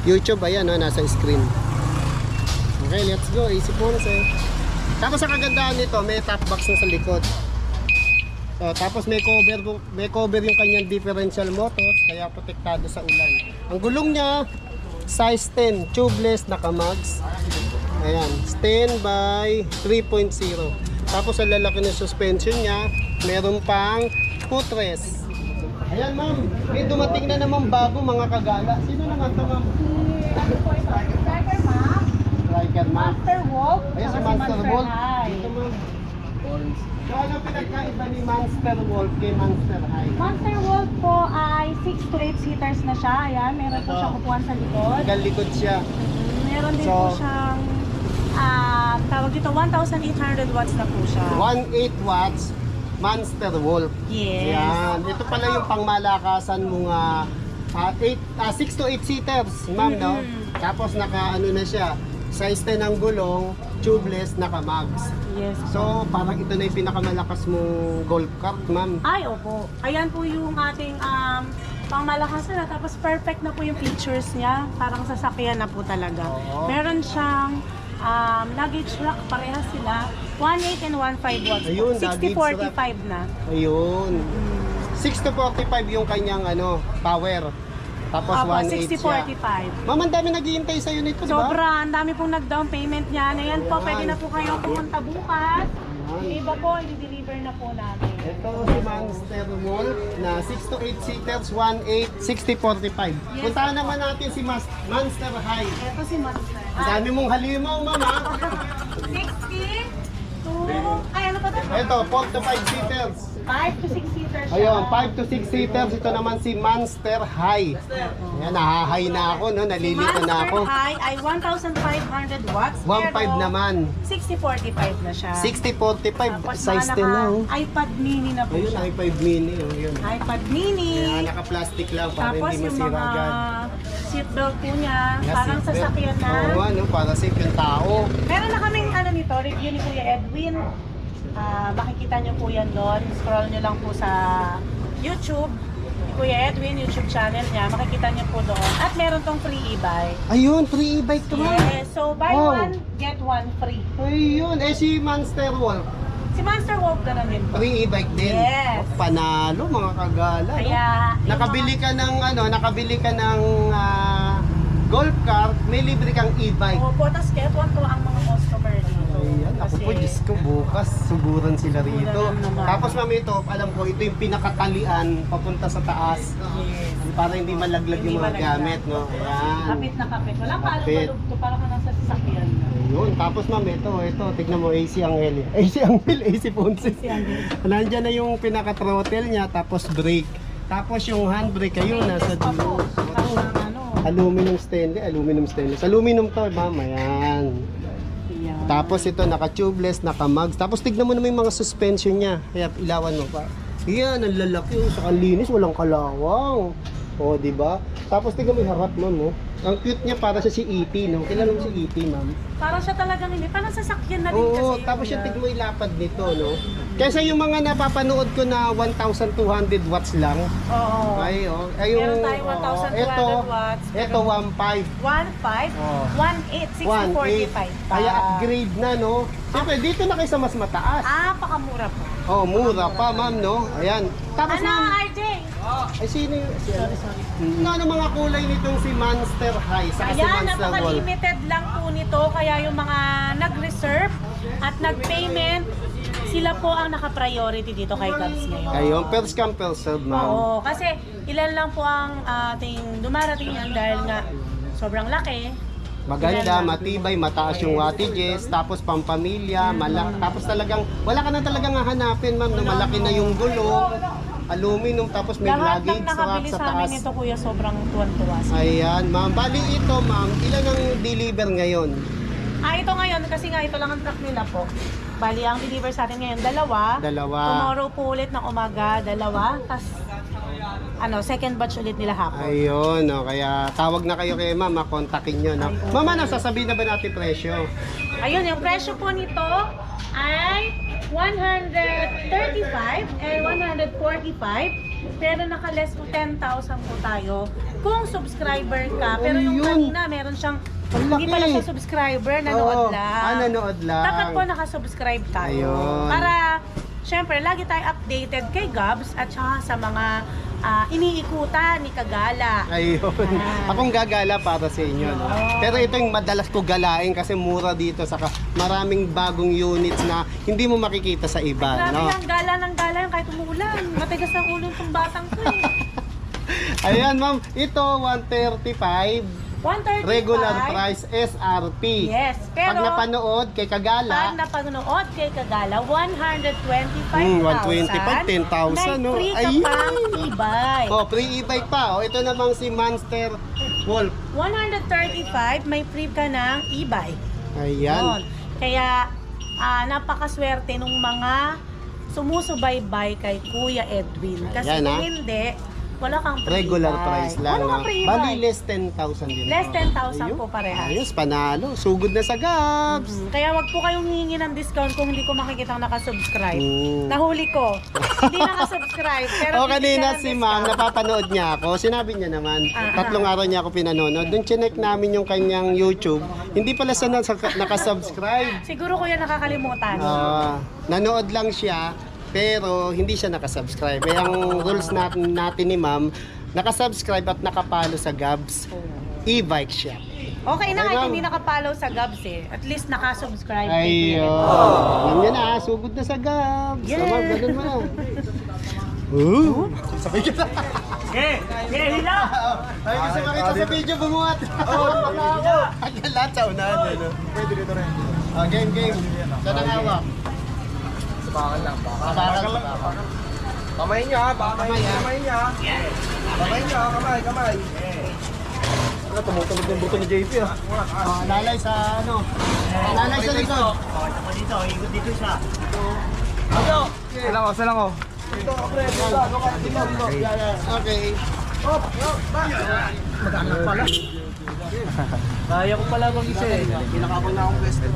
YouTube. Ayan, no, nasa screen. Okay, let's go. AC Ponce. Tapos sa kagandahan nito, may top box na sa likod. So, tapos may cover yung kanyang differential motors, kaya protektado sa ulan. Ang gulong niya, size 10, tubeless, naka-mags. Ayan, 10 by 3.0. Tapos ang lalaki ng suspension niya, meron pang footrest. Ayan ma'am, may dumating na naman bago mga kagala. Sino naman ito ma'am? Striker Max, Striker Max. Master Wolf, Ayan si saka Monster Wolf. High. Dito ma'am. So ano pinagkaiba ni Monster Wolf kay Monster High? Monster Wolf po ay 6 to 8 seaters na siya. Ayan, meron po siyang upuan sa likod. Hanggang likod siya. Meron din So, po siyang tawag dito 1,800 watts na po siya. 1.8 watts Monster Wolf. Yes. Ayan. Ito pala yung pangmalakasan mga 6 to 8 seaters, ma'am, no? Tapos naka ano na siya, size 10 ang gulong, tubeless, naka-mags. Yes. So, parang ito na yung pinakamalakas mong golf cart, ma'am. Ay, opo. Ayan po yung ating pangmalakas na. Tapos perfect na po yung features niya. Parang sasakyan na po talaga. Oo. Meron siyang luggage rack. Parehas sila. 1.8 and 1.5 watts. Ayun, 60-45 na. Ayun. 6 to 45 yung kanyang power. Tapos Opo, 1.8 siya. 60-45. Ma'am, ang dami naghihintay sa'yo nito, di ba? Sobra, ang dami pong nag-down payment niyan. Ayan po, Ayan. pwede na po kayong pumunta bukas. Ayan. Yung iba po, i-deliver na po namin. Ito si Monster Wolf na 6 to 8 seaters, 1.8, 60-45. Puntahan naman natin si Monster High. Ito si Monster. Ang dami mong halimaw, mama. 60 to... Ay, ano pa ba? Ito, 4 to 5 seaters. 5 to 6 seaters siya. Ayun, 5 to 6 seaters. Ito naman si Monster High. Ayan, nahahay na ako, no? Nalilito na ako. Monster High ay 1,500 watts. 1.5 naman. 60-45 na siya. 60-45, Tapos size mga 10 na. Oh. iPad mini na po Ayun, siya. i5 mini. Oh, yun. iPad mini. Ayan, naka-plastic lang para Tapos hindi yung masira mga agad. seatbelt po niya, Yeah, parang seatbelt. sasakyan na. Oo, ano, para safe yung tao. Meron na kaming nito, review ni Kuya Edwin. Makikita nyo po yan doon. Scroll nyo lang po sa YouTube. Ni Kuya Edwin, YouTube channel niya. Makikita nyo po doon. At meron tong free e-bike. Ayun, free e-bike to ma'am. Yes, so buy Wow. one, get one free. Ayun, si Monster Wolf. Si Monster Wolf ganun din po. Free e-bike din. Yes. Oh, panalo mga kagala. No? Kaya, yung Nakabili ka ng golf cart, may libre kang e-bike. Opo, tapos get one to ang mga customer dito. Ayan, ako po, Diyos ko, bukas suguran sila rito. Suguran naman. Tapos ma'am, ito, alam ko, ito yung pinakatalian papunta sa taas. Yes. Para hindi malaglag Hindi yung mga malaglag. gamit, no? Ayan. Kapit na kapit. Walang Kapit. kalog-kalog to. Parang ka nasa sasakyan. Ayun, tapos ma'am, ito, tignan mo, AC Angel. AC Angel, AC Ponce. Nandyan na yung pinaka-throttle niya, tapos brake. Tapos yung handbrake, ayun, nasa Pa po. dulo. Parang ano. Aluminum stainless. Aluminum to, ma'am, ayan. Yan. Tapos ito, naka-tubeless, naka-mags. Tapos tignan mo naman yung mga suspension niya. Kaya ilawan mo pa. Yan, ang lalaki. Sa linis, walang kalawang. O, di ba? Tapos tignan mo yung harap, ma'am. Oh. Ang cute niya, para siya si E.T., no? Kilala mo si E.T., ma'am? Parang siya talagang hindi. Parang sasakyan na din kasi. Oo, tapos yung tignan mo yung lapad nito, no? Kaysa yung mga napapanood ko na 1,200 watts lang. Oo. Ay, Meron tayong 1,200 watts. Ito, 1.5. 1.5, Oh. 1.8, 6045. Kaya upgrade na, no? Siyempre, dito na kayo sa mas mataas. Pakamura po. Oh, mura pa, ma'am, no? Ayan. Tapos, Ano, ma'am, RJ? ay, sino yun? Sorry. Ano mga kulay nitong si Monster High sa si Ayan, Monster Wolf? napaka-limited lang po nito. Kaya yung mga nag-reserve at nag-payment, sila po ang naka-priority dito kay Cubs ngayon. Ayun, first come, first serve, ma'am. Oo, kasi ilan lang po ang ating dumarating yan dahil nga sobrang laki. Maganda, matibay, mataas yung wattages, tapos pampamilya, tapos talagang, wala ka na talagang hahanapin, ma'am, na malaki na yung gulong, aluminum, tapos may Lahat luggage ng nakabili rack sa sa amin taas. ito, kuya, sobrang tuwan-tuwa. Ayan, ma'am. Bali ito, ma'am, ilan ang deliver ngayon? Ito ngayon, kasi nga ito lang ang truck nila po. Bali, ang deliver sa atin ngayon, dalawa. Tomorrow po ulit ng umaga, dalawa. Tapos, second batch ulit nila hapon. Ayun, no, kaya tawag na kayo kay ma'am, kontakin nyo. No? Ma'am, ano, sasabihin na ba natin presyo? Ayun, yung presyo po nito ay 135 and 145. Pero naka-less po 10,000 po tayo kung subscriber ka. Pero yung Ayun. kanina, meron siyang Ang hindi laki. pala siya subscriber, nanood Oo. lang. Nanood lang. Dapat po nakasubscribe tayo. Ayun. Para, syempre, lagi tayo updated kay Gabs at saka sa mga iniikutan ni Kagala. Ayun. Ah. Akong gagala para sa inyo. No? Pero ito yung madalas ko galain kasi mura dito. Saka maraming bagong units na hindi mo makikita sa iba. Grabe No? lang, gala ng gala yung kahit umuulan. Matigas ang ulo ng batang ko eh. Ayan ma'am, ito 135. 135. Regular price SRP. Yes, pero Pag napanood kay pag Kagala, napanood kay Kagala, 125,000. 120,000, no? May free ka Ayun. pang e-bike. oh, free e-bike pa. Oh, ito namang si Monster Wolf. 135, may free ka ng e-bike. Ayan. Yun. Kaya napakaswerte nung mga sumusubaybay kay Kuya Edwin. Kasi Ayan, kung ha? hindi, wala kang free Regular e-bike. price lang. Wala kang No? free Bali, e-bike. less 10,000 din. Less 10,000 Ayun. po parehas. Ayos, panalo. Sugod na sa Gabs. Kaya wag po kayong hihingi ng discount kung hindi ko makikita nakasubscribe. Mm. Nahuli ko. Hindi nakasubscribe. Pero O kanina bibigyan ng si ma'am, discount. napapanood niya ako. Sinabi niya naman, Ah. 3 araw niya ako pinanonood. Doon chinek namin yung kanyang YouTube. Hindi pala siya nakasubscribe. Siguro kuya nakakalimutan. Nanood lang siya, pero hindi siya nakasubscribe. Eh, ang rules natin ni ma'am, nakasubscribe at nakapalo sa Gabs e-bike shop. Okay na Ay, kahit ma'am. hindi nakapollow sa Gabs eh. At least nakasubscribe. Ayun. Alam niya na, sugod na sa Gabs. Yeah. Tama, ganun mo na. Sabay ka na. hila! Ay, gusto makita sa video, bumuhat. Oo, wala ako. Ang lahat sa unahan. Pwede dito rin. Game. Saan ang hawak? Bakal lang. Bakal. Kamay niya, kamay niya. Kamay niya, kamay. Ano, tumutulog yung buto ni JP ah. Lalay sa ano? Lalay sa likod. Sala ko. Okay. Kaya ko pala mag-isa eh. Pinakabang na akong pwesto.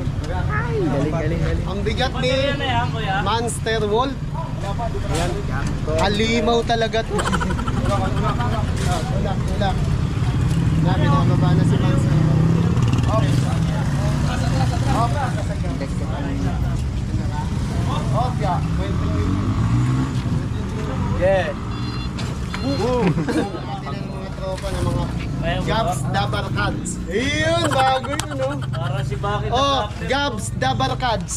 Galing. Ang bigat ni Monster Wolf. Ayan. Halimaw talaga to. Tulak. Binababa na si Monster Wolf. Yeah. Mga tropa ng mga Gabs Dabarkads. Ayun, bago yun, no? Para si Bakit Oh, Gabs Dabarkads.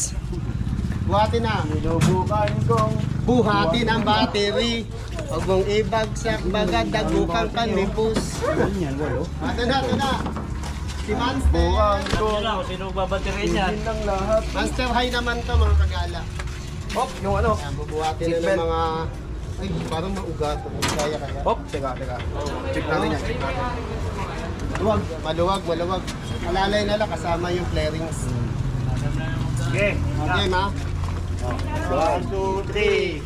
Buhati na. Sinubukan kong Buhati ng battery. Huwag mong ibagsak, baga dagukang kanipus. Ito na. Si Monster. bukan Alam kong nyo na kung sino babaterin yan. ng lahat. Monster High naman to, mga kagala. Hop, yung ano. Ayan, bubuhati na ng Seatbelt. mga... Ay, parang maugat. Kaya. Hop, teka. Check natin yan. Maluwag. Malalay na lang kasama yung flarings. Okay. Okay, ma? 1, 2, 3.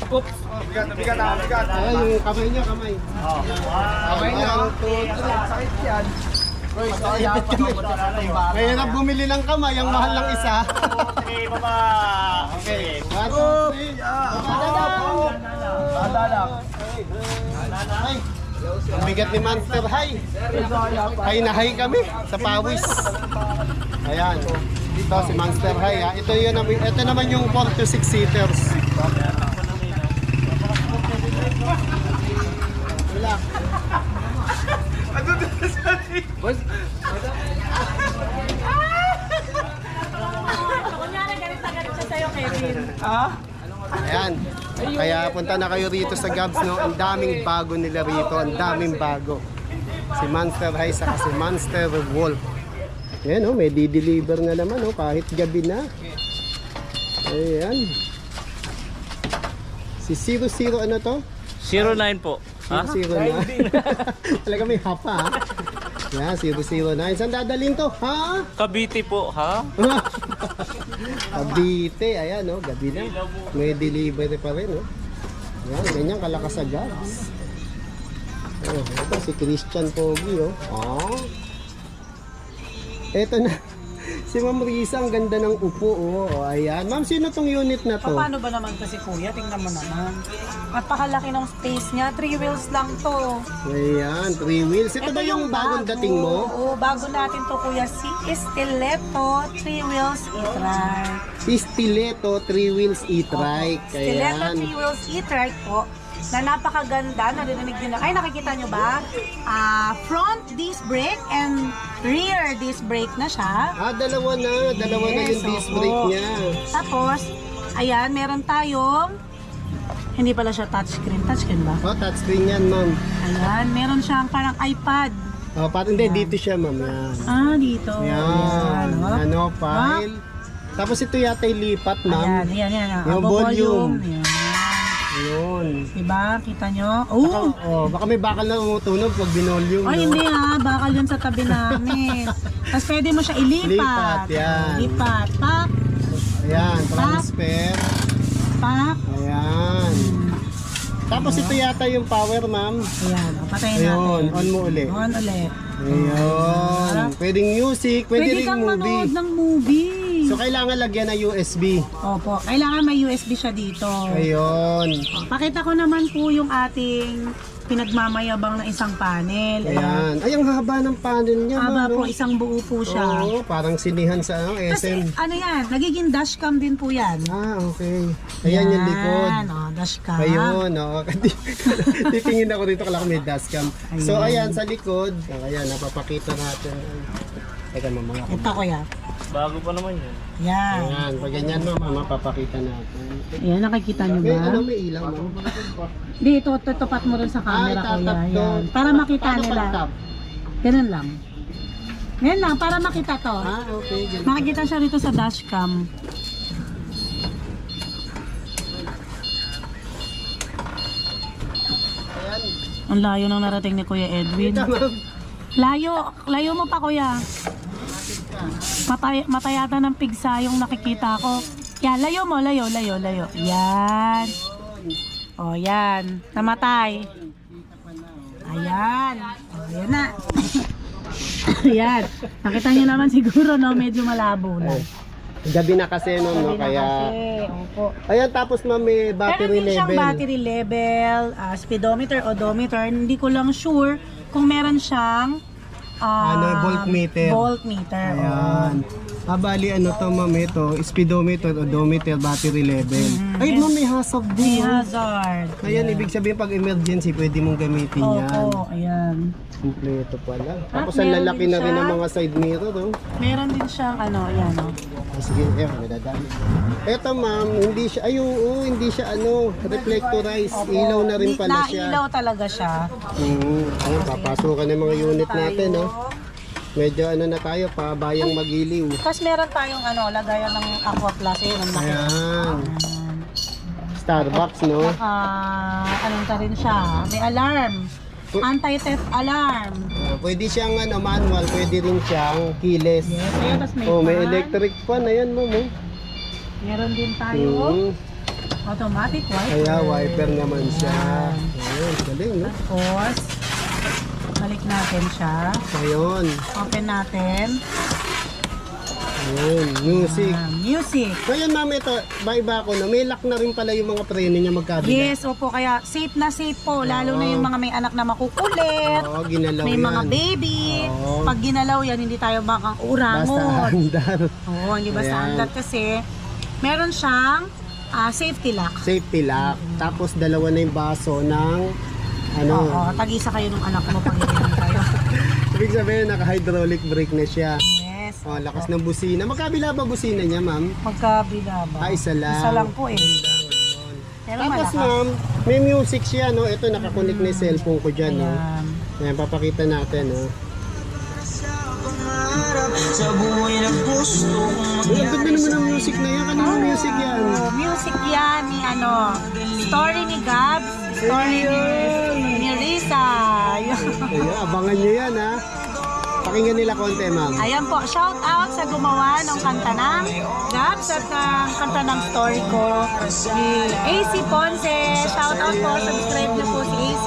Oops. Bigat. Ay, yung kamay niya, kamay. Kamay niya. Sakit yan. Mahirap bumili ng kamay, ang mahal ng isa. 3, baba. Okay. 1, 2, 3. Dadalak. Ay, ang bigat ni Monster High. High na high kami sa pawis. Ayan. Dito si Monster High. Ha. Ito naman yung 4 to 6 seaters. Relax. Boss, Kunyari, galit na galit siya sa'yo, Kevin. Ayan. Kaya punta na kayo rito sa Gabs, no? Ang daming bago nila rito. Ang daming bago. Si Monster High saka si Monster Wolf. Ayan, oh, may di-deliver na naman, oh, kahit gabi na. Ayan. Si 00 ano to? 09 po. Ha? 00 na. Talaga may hapa, ha? Yan, 009. Saan dadalhin to? Ha? Cavite po, ha? Cavite. Ayan, no? Gabi na. May delivery pa rin, no? Yan, ganyan kalakas sa Gabs. Oh, ito si Christian Pogi, oh. Ah. Ito na. Si Ma'am Risa, ang ganda ng upo. Oh. Ayan. Ma'am, sino tong unit na to? Paano ba naman kasi kuya? Tingnan mo naman. Napakalaki ng space niya. 3 wheels lang to. Ayan, 3 wheels. Ito ba yung bagong dating mo? Oo, bago natin to kuya. Si Stiletto 3 wheels e-trike. Si Stiletto 3 wheels e-trike. Stiletto Ayan. 3 wheels e-trike po. Na napakaganda, narinig nyo na. Ay, nakikita nyo ba? Front disc brake and rear disc brake na siya. Dalawa na. Dalawa na yung disc opo. brake niya. Tapos, ayan, meron tayong, hindi pala siya touchscreen. Touchscreen ba? Oh, touchscreen yan, ma'am. Ayan, meron siyang parang iPad. Oh, hindi, dito siya, ma'am. Yan. Dito. Yan. oh. Ano, file. Tapos ito yata yung lipat, ma'am. Ayan. Yung volume. Ayan. Ayun. Diba? Kita nyo? Baka may bakal na tumutunog pag binolyum. Ay, no? hindi bakal yun sa tabi namin. Tapos pwede mo siya ilipat. Lipat, yan. Lipat. Pak, Ayan, transfer. pak. Ayan. Tapos ito yata yung power, ma'am. Ayan, patayin Ayun, natin. on mo ulit. On ulit. Ayun. Pwedeng music, pwede ring kang movie. manood ng movie. So kailangan lagyan ng USB. Opo, kailangan may USB siya dito. Ayun. Pakita ko naman po yung ating pinagmamayabang na isang panel. Ayan. Ay, ang haba ng panel niya, Haba ma'am. po, isang buo po siya. Oo, parang sinihan sa Kasi SM. ano yan, nagiging dashcam din po yan. Okay. Ayan yung likod. Dashcam. Ayun, titingin ako dito kala ko may dashcam. So ayan sa likod, ayan napapakita natin. Teka mamaya ko. Ito kuya. Bago pa naman yun. Yan. Ayan, pag ganyan mapapakita natin. Ayan, nakikita nyo ba? May ilaw mo? Di, ito, tutupat mo rin sa camera kuya. itatap to. Yan. Para makita Paano nila. pagtap? Ganun lang. Ganun lang, para makita to. Okay, ganyan. Makikita siya rito sa dashcam. Ayan. Ang layo nang narating ni Kuya Edwin. Ito, ma'am. Layo mo pa kuya. Matayata ng pigsa yung nakikita ko. Yan, layo mo, layo. Yan. O, yan. Namatay. Ayan. O, yan na. Ayan. Nakita niyo naman siguro, no? Medyo malabo na. Gabi na kasi no, Sabi na kaya... kasi, opo. Ayan, tapos ma'am may Meron battery din siyang level. battery level, speedometer, odometer. Hindi ko lang sure kung meron siyang voltmeter. Voltmeter. Ayan. Bali ano to ma'am ito, speedometer, odometer, battery level. Ay ma'am may hazard May din. hazard. Ayan, ibig sabihin pag emergency pwede mong gamitin yan. Opo, ayan. Kompleto pala. Tapos At ang meron lalaki din na rin siya. ng mga side mirror. Oh. Meron din siyang ayan o. Sige, nadadami. Eto ma'am, hindi siya, hindi siya reflectorized. Ilaw na rin pala siya. Nailaw talaga siya. Ayun, papasukan ng mga unit natin, no? Medyo na tayo, pabayang magiliw. Tapos meron tayong lagayan ng Aqua Plus. Ang laki. Ayan. Starbucks, no? Anong ta rin siya? May alarm. Anti-theft alarm. Pwede siyang manual, pwede rin siyang keyless. Yes, ayun. Tapos may May fan. electric fan, ayan mo. Meron din tayo automatic wiper. Kaya wiper naman siya. Ayun, galing, no? Tapos, balik natin siya. Ayun. Open natin. Ayun, music. Music. Ngayon ma'am, ito, iba ako, no? May lock na rin pala yung mga preno niya magkabila. Yes, opo. Kaya safe na safe po. Lalo na yung mga may anak na makukulit. Oo, ginalaw May yan. mga baby. Oo. Pag ginalaw yan, hindi tayo bakang Basta urangot. handar. Oo, hindi basta Ayan. andar kasi meron siyang safety lock. Safety lock. Tapos dalawa na yung baso ng Oo, tag-isa kayo ng anak mo pag hindi kayo. Ibig sabihin, naka-hydraulic brake na siya. Yes. Oh, lakas ng busina. Magkabila ba busina niya, ma'am? Magkabila ba? Isa lang. Isa lang po eh. Pero Tapos malakas. ma'am, may music siya, no? Ito, nakakonect na yung cellphone ko dyan, no? Ayan. Ayan, papakita natin, no? Uy, ang ganda naman ng music na yan. Kanino music yan? Oh, music yan ni story ni Gabs, story ni Risa. Ayan, abangan nyo yan, ha? Pakinggan nila konti, ma'am. Ayan po, shout out sa gumawa ng kanta ng Gabs at ng kanta ng story ko ni AC Ponce. Shout out po, subscribe niyo po si AC.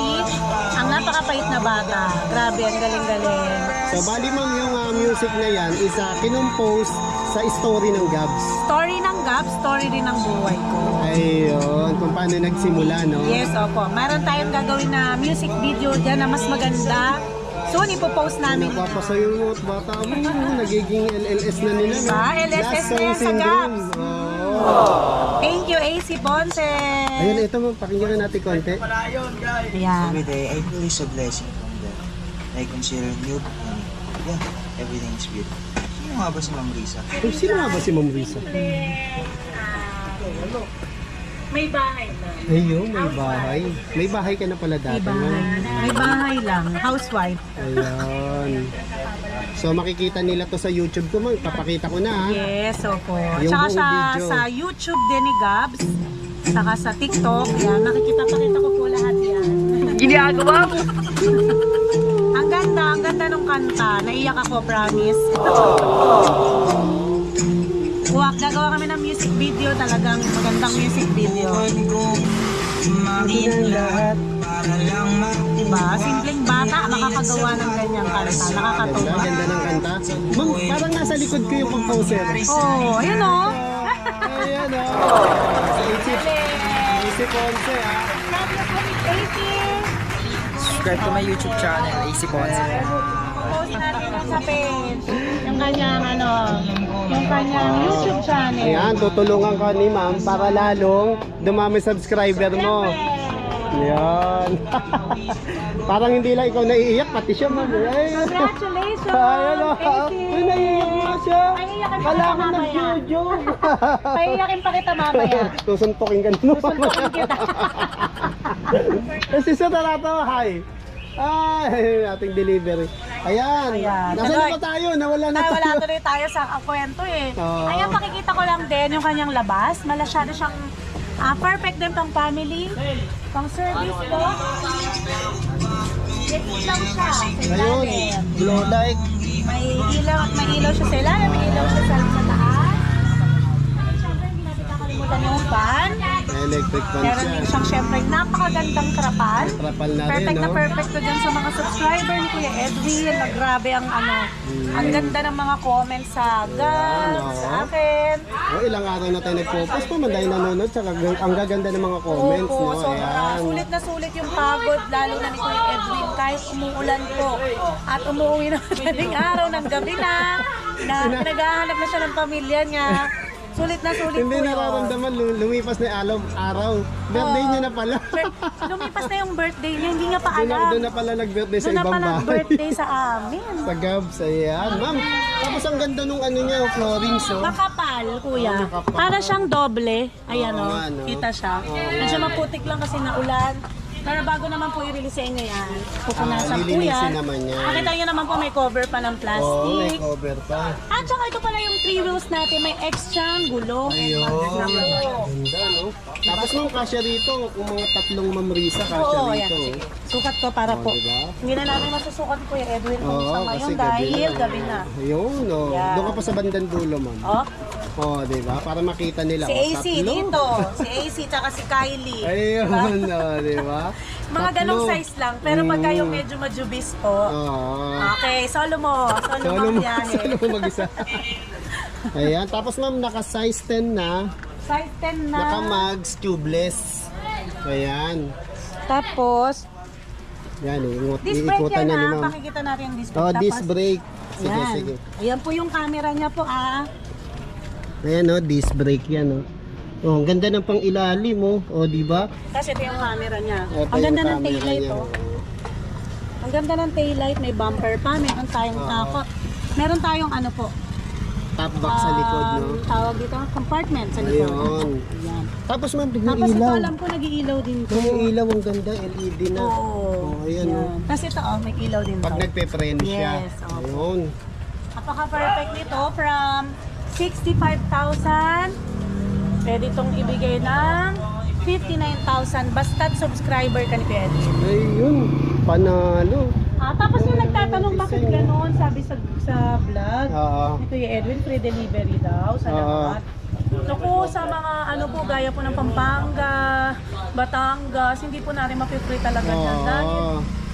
Ang napakapait na bata. Grabe, ang galing-galing. So, bali ma'am, yung music na yan is kinumpose sa story ng Gabs. Story ng Gab, story din ng buhay ko. Ayun, kung paano nagsimula, no? Yes, opo. Meron tayong gagawin na music video dyan na mas maganda. Soon, ipopost namin. Napapasayo mo at bata mo, nagiging LLS na nila. no? Ah, LSS Last na song yan sa syndrome. Gabs. Oh. Thank you, AC Ponce. Ayun, ito mo, pakinggan natin konti. Ayan. Every day, I feel it's a blessing from them. I consider new and yeah, everything is beautiful. Sino nga ba si Ma'am Risa? Eh, sino nga ba si Ma'am Risa? May bahay na. Ayun, may bahay. May bahay ka na pala May dati. bahay. May bahay lang. Housewife. Ayun. So makikita nila to sa YouTube ko, papakita ko na ha. Yes, opo. Yung Tsaka buong video. sa YouTube din ni Gabs. Saka sa TikTok. Yan, nakikita ko po lahat yan. Ginagawa mo. Ang ganda ng kanta. Naiyak ako, promise. Gagawa kami ng music video, talagang magandang music video. Diba? Simpleng bata, makakagawa ng ganyang kanta. Nakakatuwa. Ganda ng kanta. Ma'am, parang nasa likod ko yung composer. Oh, yun o. Ayan o. Si Ponce ha. Subscribe to my YouTube channel, AC Ponce. Post natin lang sa page. Yung kanyang yung kanyang YouTube channel. Ayan, tutulungan ka ni ma'am para lalong dumami subscriber mo. Ayan. Parang hindi lang ikaw naiiyak, pati siya ma'am. Ayan. Congratulations! Ayan o. AC. Ay, naiiyak mo siya. Paiiyakin pa Kala kita ko mamaya. nag-joke. Paiyakin pa kita mamaya. Susuntukin ka nung Susuntukin kita. Si Sir Tarato, hi. Ay, ating delivery. Ayan. Ayan. Nasaan Tuloy. na ba tayo? Nawala na Wala tayo. tuloy tayo sa kwento eh. Oo. Ayan, pakikita ko lang din yung kanyang labas. Masyado siyang perfect din pang family. Pang service po. May ilaw siya sa Ayun, ilalim. glow light. May ilaw at may ilaw siya sa ilalim. May ilaw siya sa taas. At syempre, hindi natin nakalimutan yung fan. Electric fan Meron din siya. siyang syempre napakagandang trapal. Trapal na rin, Perfect na no? perfect to dyan sa mga subscriber ni Kuya Edwin. Grabe ang ang ganda ng mga comments sa Gabs, no? sa akin. Oh, ilang araw na tayo nagpo-post pa, man dahil nanonood, saka ang gaganda ng mga comments, Opo, no? so Ayan. sulit na sulit yung pagod, lalo na ni Kuya Edwin, kahit umuulan po. At umuwi na madaling araw ng gabi na naghahanap na siya ng pamilya niya. Sulit na sulit Hindi po yun. nararamdaman, lumipas na yung araw. Birthday niya na pala. Lumipas na yung birthday niya, hindi niya pa Doon alam. na pala nag-birthday sa Doon na ibang pala bahay. birthday sa amin. Sa Gabs, ayan. Ma'am, tapos ang ganda nung niya, flooring, so. Makapal, kuya. Makapal. Para siyang doble. Ayan Oo o, nga, no? kita siya. Medyo maputik lang kasi na ulan. Pero bago naman po i-release sa inyo yan, pupunasan po lilinisin yan. naman yan. Nakita nyo naman po may cover pa ng Oo, may plastic. cover pa. At saka ito pala yung 3 wheels natin. May extra gulong. Ayun. Ganda, no? Tapos nung kasya rito, kung mga tatlong mamrisa kasya Oo, yan. rito. Sukat ko para po. diba? Hindi na namin masusukat Kuya Edwin kung Oo, sa kasi ngayon gabi dahil na. gabi na. Ayun, oh. Yan. Doon ka pa sa bandang dulo, ma'am. Oh, Oh, di ba? Para makita nila. si oh, AC tatlo. dito. Si AC tsaka si Kylie. Ayun, Diba? oh, di ba? Mga Tatlo. ganong size lang. Pero pagka yung medyo majubis po. Oo. Okay, solo mo. Solo Solo mo mo, biyahe. solo mo mag-isa. Ayan, tapos ma'am, naka-size 10 na. Size 10 na. Naka-mags, tubeless. Ayan. Tapos, Yan, disc brake iikutan yan na ni ha. ma'am. Pakikita natin yung disc brake. Oh, Tapos, disc brake. Sige, yan. sige. Ayan po yung camera niya po Ayan, oh, disc brake yan, oh. Oh, ang ganda ng pang ilalim, oh. Oh, di ba? Kasi ito yung camera niya. Ito Ang ganda yung ng camera taillight niya. oh. Ang ganda ng taillight. May bumper pa. Meron tayong takot. Meron tayong ano po. Top box sa likod, no? Tawag dito, compartment sa likod. Ayun. Ayan. Tapos ma'am, yung Tapos ito ilaw. alam ko nag-iilaw din to. Yung ilaw, ang ganda, LED na. Oo. Oh, ayan, oh. Tapos ito may ilaw din Pag to. nagpe-friend siya. Yes, opo. Ayun. Napaka-perfect nito from 65,000. Pwede itong ibigay ng 59,000 basta't subscriber ka ni Kuya Edwin. Ayun. Panalo. Tapos yung nagtatanong bakit gano'n, sabi sa vlog, Oo. ni Kuya Edwin, free delivery daw sa Oo. lahat. Naku, sa mga ano po, gaya po ng Pampanga, Batangas, hindi po natin mapi-free talaga dyan. Oo. Dahil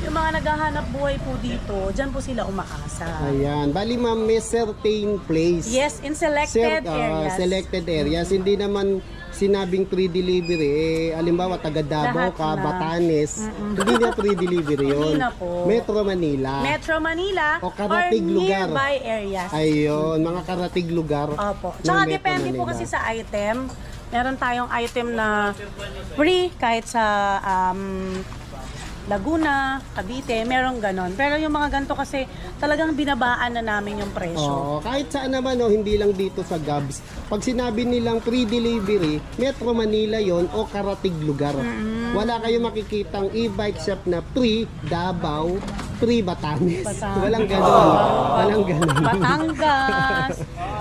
yung mga naghahanap buhay po dito, dyan po sila umaasa. Ayan. Bali ma'am, may certain place. Yes, in selected areas. Selected areas. Hindi naman sinabing free delivery. Halimbawa, taga Davao Lahat ka, na. Batanes. Hindi na free delivery yun. Hindi na po. Metro Manila. Metro Manila O karatig lugar. nearby areas. Ayun, mga karatig lugar. Opo. ng Tsaka Metro depende po Manila. kasi sa item. Meron tayong item na free kahit sa Laguna, Cavite, merong ganon. Pero yung mga ganito kasi talagang binabaan na namin yung presyo. Oo, kahit saan naman, hindi lang dito sa Gabs. Pag sinabi nilang free delivery, Metro Manila yon o karatig lugar. Wala kayo makikitang e-bike shop na free Davao, free Batanes. Batangas. Walang ganon. Walang ganon. Batangas.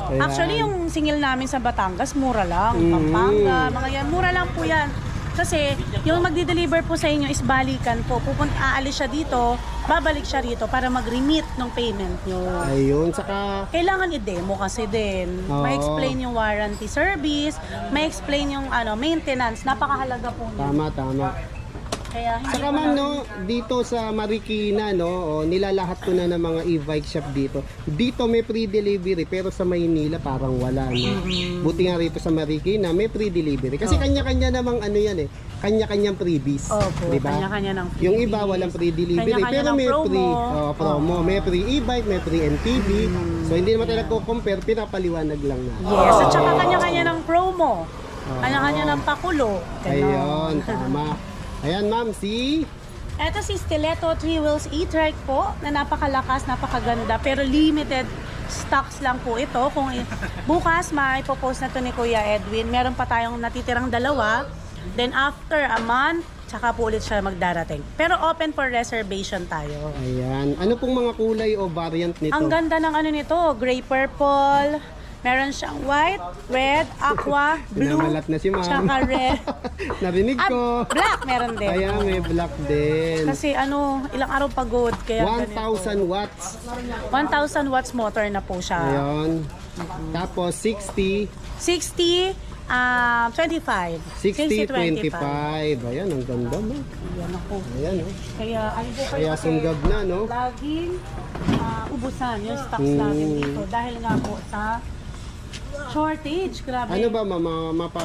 Ayan. Actually, yung singil namin sa Batangas, mura lang. Mm. Pampanga, mga yan, mura lang po yan. Kasi yung magdi-deliver po sa inyo is balikan po. Aalis siya dito, babalik siya rito para mag-remit ng payment nyo. Ayun, saka Kailangan i-demo kasi din. Oo. May explain yung warranty service, may explain yung maintenance. Napakahalaga po niya. tama. Kaya hindi Saka po ma'am, na- dito sa Marikina, nilalahat ko na ng mga e-bike shop dito. Dito may free delivery, pero sa Maynila parang wala. Buti nga rito sa Marikina, may free delivery. Kasi kanya-kanya namang ano yan kanya-kanyang freebies. Opo, diba? kanya-kanya ng Yung freebies. iba walang free delivery, Kanya-kanya pero ng may promo. free promo. May free e-bike, may free NTV. So hindi naman tayo compare, pinapaliwanag lang na. Yes, at saka kanya-kanya ng promo. Kanya-kanya ng pakulo. Ganon. Ayun, tama. Ayan ma'am, Ito si Stiletto 3 Wheels e-trike po na napakalakas, napakaganda pero limited stocks lang po ito. Bukas may popost na to ni Kuya Edwin. Meron pa tayong natitirang dalawa. Then after a month, tsaka po ulit siya magdarating. Pero open for reservation tayo. ayan. Ano pong mga kulay o variant nito? Ang ganda ng ano nito, gray purple. Meron siyang white, red, aqua, blue, Pinamalat na si ma'am. tsaka red. Narinig ko. Black meron din. Ayan, may black din. Kasi ilang araw pagod. Kaya 1,000 watts. 1,000 watts motor na po siya. Ayun. Tapos 60, 60, 25. 25. Ayan, ang ganda mo. Ayan ako. Ayan, Kaya ano po Kaya sunggab na, no? laging ubusan yung stocks natin dito. Dahil nga po sa shortage. Grabe. Ano ba,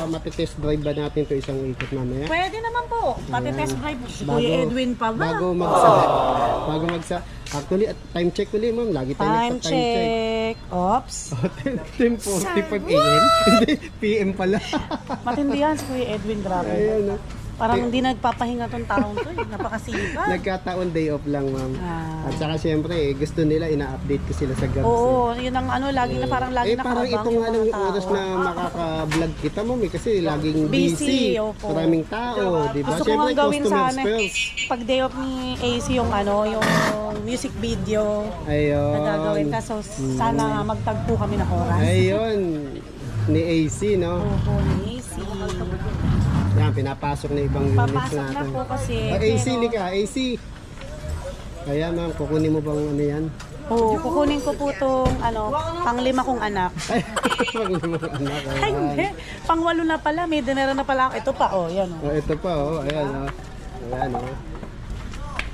matitest drive ba natin to isang ikot mamaya? Pwede naman po. Pati test drive. Si Bago- Kuya Edwin pa ba? Bago magsa. Actually, time check ulit, ma'am. Lagi tayo Time nagsa-time check. check. Oops. 10:45 AM. Hindi, PM pala. Matindi yan si Kuya Edwin. Grabe. Ayan, no? Parang hindi nagpapahinga tong taong to. Napakasipag. Nagkataon day off lang, ma'am. Ah. At saka syempre, gusto nila, ina-update ko sila sa Gabs. Oo, yun ang lagi na parang lagi parang nakaabang ito yung nga mga lang tao. oras na makaka-vlog kita, ma'am. Kasi laging busy. Opo. Maraming tao, di ba? Gusto ko Syempre, nga gawin customers sana first. pag day off ni AC yung yung music video Ayun. na gagawin. Kaso sana magtagpo kami ng oras. Ayun. Ni AC, no? Opo, ni AC. Yan, pinapasok na ibang units Papasok na natin. po kasi. AC, pero- lika, AC. Ayan, ma'am, kukunin mo bang ano yan? Oo, kukunin ko po tong pang-5 kong anak. Ay, wag mo anak. Ay, hindi. Pang-8 na pala. May dinero na pala ako. Ito pa, yan. Oh, ito pa, ayan, Ayan,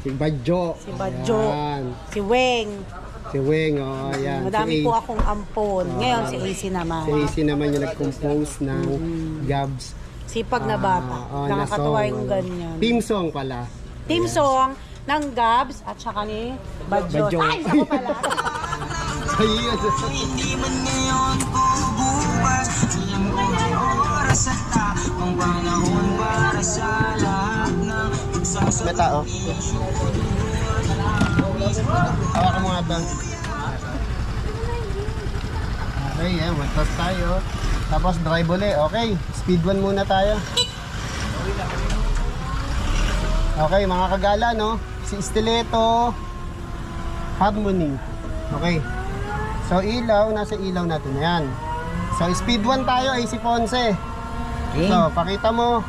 Si Badjo. Si Badjo. Ayan. Si Weng. Si Weng, ayan. Madami si po akong ampon. Ngayon, si AC naman. Si AC naman yung nag-compose ng Gabs. Sipag na bata. na Nakakatuwa song. yung ganyan. Team song pala. Team song ng Gabs at saka ni Badjo. Badjo. Ay, ako pala. Ayun. Hindi man ngayon o bukas, ilang oras at ang panahon para sa lahat ng May tao. Hawakan mo nga ba? Okay, magtas tayo. Tapos drive ulit. Okay, speed 1 muna tayo. Okay, mga kagala, no? Si Stiletto Harmony. Okay. So, nasa ilaw natin. Ayan. So, speed 1 tayo, AC Ponce. So, pakita mo.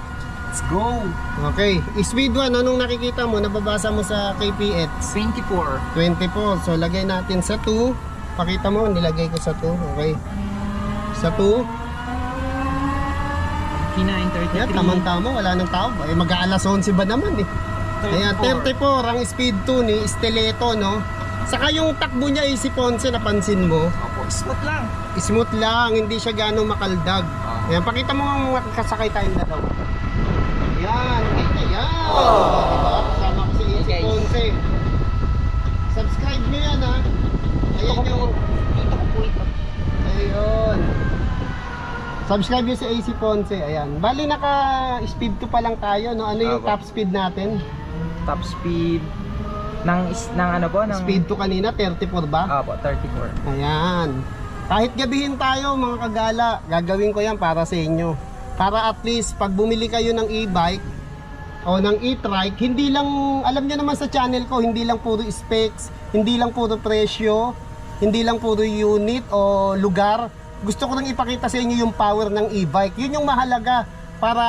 Let's go! Okay, speed 1, anong nakikita mo? Nababasa mo sa KPX? 24. 24. So lagay natin sa 2. Pakita mo, nilagay ko sa 2. Okay. Sa 2. Kinain Yan, 33. tamang-tama, wala nang tao. Eh, mag-aalas 11 ba naman eh. Ayan, 34 ang speed 2 ni Stiletto, no? Saka yung takbo niya, AC Ponce, napansin mo. Opo, smooth lang. Smooth lang, hindi siya gano'ng makaldag. Ayan, pakita mo nga makakasakay tayong dalawa. Ayan, ayan. Diba? Kasama ko si AC Ponce. Subscribe nyo yan, ha? Ayan yung... Dito ko po ito. Ayun. Subscribe nyo si AC Ponce. Ayan. Bali naka-speed 2 pa lang tayo, no? Ano yung Opo. top speed natin? Top speed ng ano po? Ng, Speed 2 kanina, 34 ba? Opo, 34. Ayan. Kahit gabihin tayo mga kagala, gagawin ko yan para sa inyo. Para at least pag bumili kayo ng e-bike o ng e-trike, hindi lang, alam niyo naman sa channel ko, hindi lang puro specs, hindi lang puro presyo, hindi lang puro unit o lugar. Gusto ko nang ipakita sa inyo yung power ng e-bike. Yun yung mahalaga para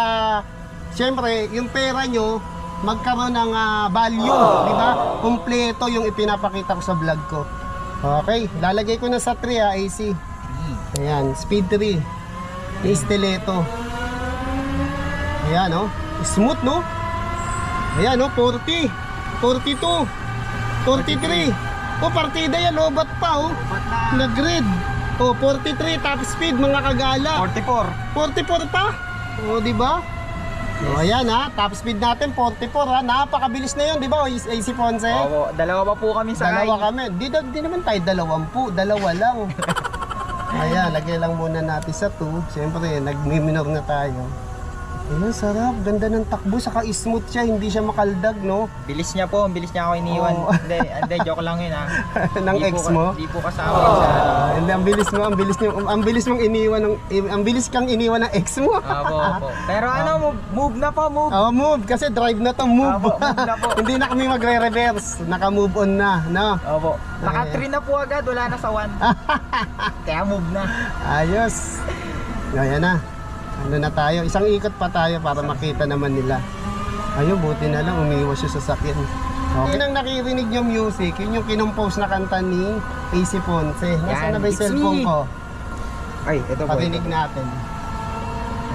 syempre yung pera nyo magkaroon ng value, di ba? Kompleto yung ipinapakita ko sa vlog ko. Okay, lalagay ko na sa 3 AC. Ayan, speed 3. Ni Stiletto. Ayan, oh. Smooth, no? Ayan, oh, 40. 42. 43. Oh, partida yan, lobat pa, oh. Nag-grid. Oh, 43 top speed mga kagala. 44. 44 pa. Oh, di ba? Oh, ayan ha, top speed natin 44 ha. Napakabilis na 'yon, di ba? AC Ponce. Opo, dalawa pa po kami sa Dalawa kami. Di naman tayo 20, dalawa lang. Ayan, lagay lang muna natin sa 2. Siyempre, nag-minor na tayo. Ayan, sarap. Ganda ng takbo. Saka smooth siya. Hindi siya makaldag, no? Bilis niya po, bilis niya ako iniwan. Oo. Hindi, joke lang yun ha. Ng Di ex po mo? Di po kasama yun sa ano. Hindi, ang bilis mong iniwan ang bilis kang iniwan ng ex mo. Opo. Pero ano, move na po, move. Oh, move kasi drive na to, move. Opo, move na po. Hindi na kami magre-reverse. Naka-move on na, no? Opo. Naka 3 na po agad, wala na sa 1. Kaya move na. Ayos. Ayan na. Ano na tayo? Isang ikot pa tayo para makita naman nila. Ayun, buti na lang umiwas siya sa sakyan. Okay. Yun ang nakirinig yung music, yun yung kinompose na kanta ni AC Ponce. Nasaan na ba yung It's cellphone me. ko? Ay, ito po. Parinig natin.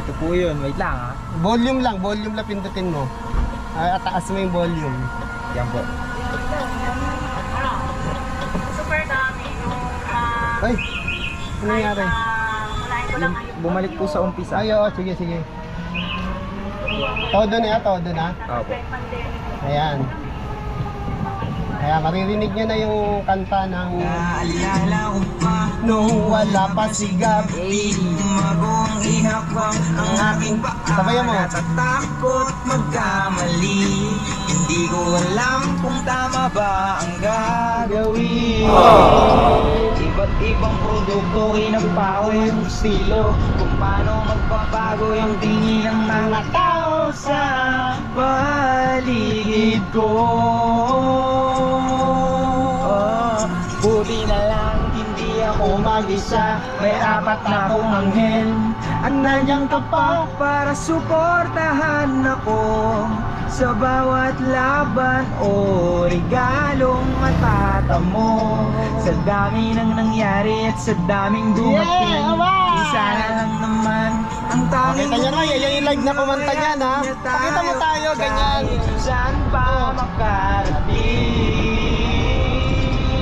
Ito po yun, wait lang ha. Volume lang pindutin mo. At taas mo yung volume. Yan po. Super dami yung Ay, ano nangyari? unahin ko lang ngayon. Bumalik po sa umpisa. Ay, oo, sige. Todo na. Opo. Ayan. Kaya maririnig nyo na yung kanta ng Naalala ko pa Nung wala pa si Gab. Magong ihakbang ang aking Sabayan mo. Natatakot magkamali. Hindi ko alam kung tama ba ang gagawin. Iba't ibang produkto kinagpaho yung estilo. Kung paano magbabago yung tingin ng mga tao sa paligid ko. Buti na lang hindi ako mag-isa. May 4 na akong anghel at nandiyan ka pa para suportahan ako sa bawat laban o regalong matatamo. Sa dami nang nangyari at sa daming dumating, isa na lang naman ang tanging Pakita nyo na, yan yung live na kumanta niyan ha. Pakita mo tayo, ganyan. Saan pa makarating?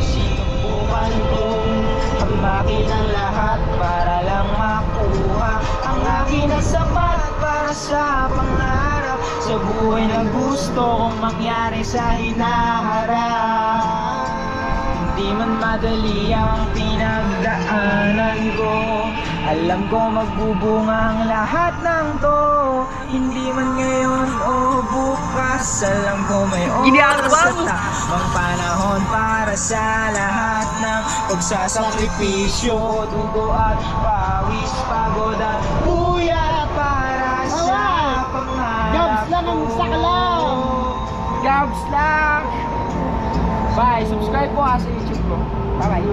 Sinubukan kong hambakin ang lahat para lang makuha ang akin na sapat para sa pangarap sa buhay na gusto kong mangyari sa hinaharap. Hindi man madali ang pinagdaanan ko, alam ko magbubunga ang lahat ng to. Hindi man ngayon o bukas, alam ko may oras at tamang panahon para sa lahat ng pagsasakripisyo. Dugo at pawis, pagod at puyat para sa pangarap. Gabs lang ang saklaw. Gabs lang. Bye, subscribe po sa YouTube ko. Bye-bye.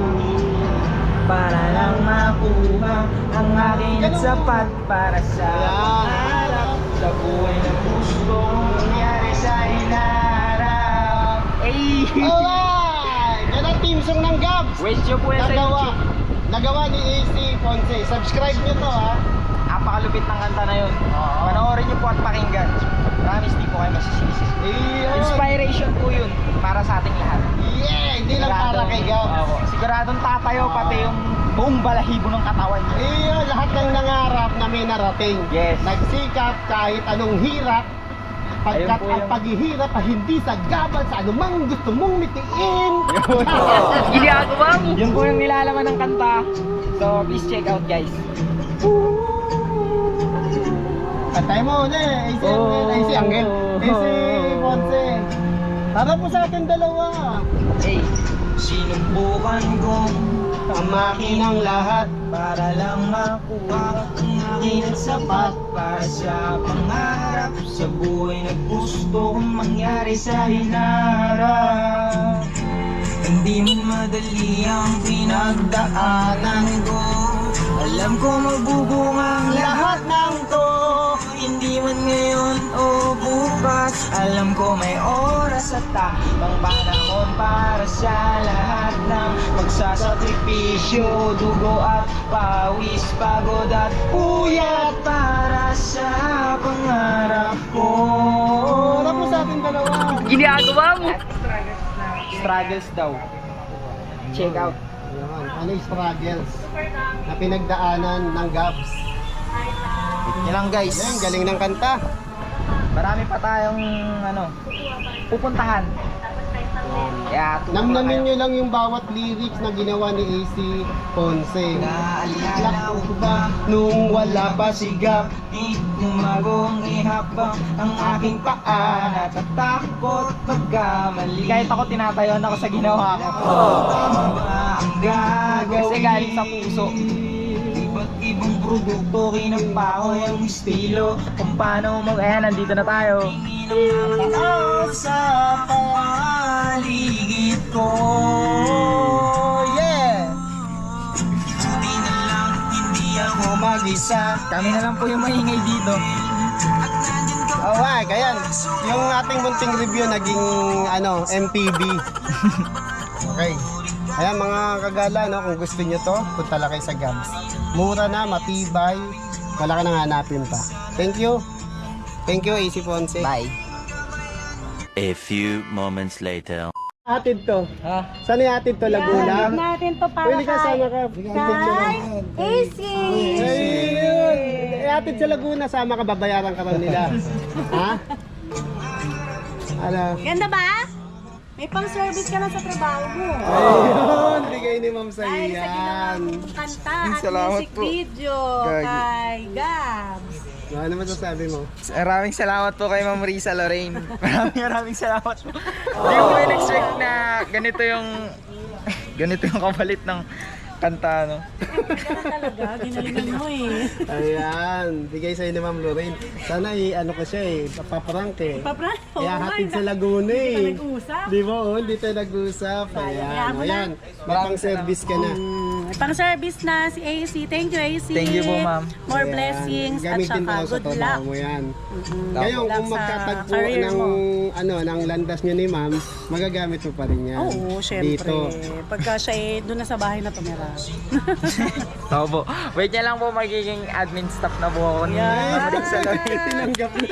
Para lang makuha ang aking sapat para sa pangarap sa sa buhay na gusto kong mangyari sa hinaharap. Ay! Alright! Yan ang team song ng Gabs. Wait nyo po yan sa YouTube. Nagawa ni AC Ponce. Subscribe nyo to ha. Napakalupit ng kanta na yun. Panoorin nyo po at pakinggan. Promise, di po kayo masisisi. Inspiration po yun para sa ating lahat. Yeah! Hindi lang para kay Gabs. Opo. Siguradong tatayo pati yung buong balahibo ng katawan niya. Iyo, lahat ng nangarap na may narating. Yes. Nagsikap kahit anong hirap. Pagkat Ayun po ang yung- paghihirap ay hindi sa gabal sa anumang gusto mong mitiin. Ginagawa mo! Yun po yung nilalaman ng kanta. So, please check out guys. Patay mo ulit. AC Angel. AC Ponce. Para po sa akin dalawa. Hey, sinubukan kong Tamakin ang lahat. para lang makuha ang akin at sapat para sa pangarap sa buhay na gusto kong mangyari sa hinaharap. Hindi man madali ang pinagdaanan ko, alam ko magbubunga ang lahat ng to. Hindi man ngayon o bukas, alam ko may oras at tamang panahon para sa lahat ng magsasakripisyo, dugo at pawis, pagod at puyat para sa pangarap ko. Para po sa atin dalawa. Ginagawa mo! Struggles daw. Check out. Ayan, ano yung struggles na pinagdaanan ng Gabs. Yan lang guys. Ayan, galing ng kanta. Marami pa tayong pupuntahan. Kaya Namnamin nyo lang yung bawat lyrics na ginawa ni AC Ponce. Naalala ko ba Nung wala pa si Gab, di umagong ihabang ang aking paa, natatakot magkamali. Kahit ako tinatayon ako sa ginawa ko. Tama ba ang gagawin? Kasi galing sa puso. Iba't ibang produkto, kinapakoy ang estilo. Kung paano ayan, nandito na tayo. Tao sa paligid ko. yeah! Buti na lang hindi ako mag-isa. Kami na lang po yung maingay dito. Alright, ayan. Yung ating munting review naging MTV. Okay. Ayan mga kagala, no, kung gusto nyo to, punta lang kayo sa Gabs. Mura na, matibay, wala ka nang hanapin pa. Thank you. Thank you, AC Ponce. Bye. A few moments later. Atid to. Ha? Saan yung atid to? Laguna? natin to para Pwede ka sama ka. kay AC. Ayun. Atid sa Laguna, sama ka, babayaran ka lang nila. Ha? Ano? Ganda ba? May pang-service ka na sa trabaho mo. Ayun, bigay ni Ma'am Dahil sa Sayan. ginawang kanta at Salamat music po. video kay Gabs. Ano masasabi mo? Maraming salamat po kay Ma'am Risa Lorraine. Maraming salamat po. Hindi ko in-expect na ganito yung kapalit ng kanta, no? Ganda talaga, ginalingan mo eh. Ayan, bigay sa'yo ni Ma'am Lorraine. Sana ko siya papaprank eh. Paprank? Kaya hatid sa Laguna Hindi eh. ka nag-usap? Di ba? Hindi tayo nag-usap. Ayan, Kaya mo na. ayan. Maraming service ka na. May pang-service na si AC. Thank you, AC. Thank you po, ma'am. More Ayan, blessings at gamitin saka mo sa good trabaho luck. mo yan. Good Ngayon, luck kung sa magkatagpo career ng, mo. ng landas nyo ni Ma'am, magagamit mo pa rin yan. Oo, syempre. Dito. Pagka siya doon na sa bahay na tumira. Opo. Wait niya lang po, magiging admin staff na po ako ni Ma'am Risa Lorraine. Tinanggap na.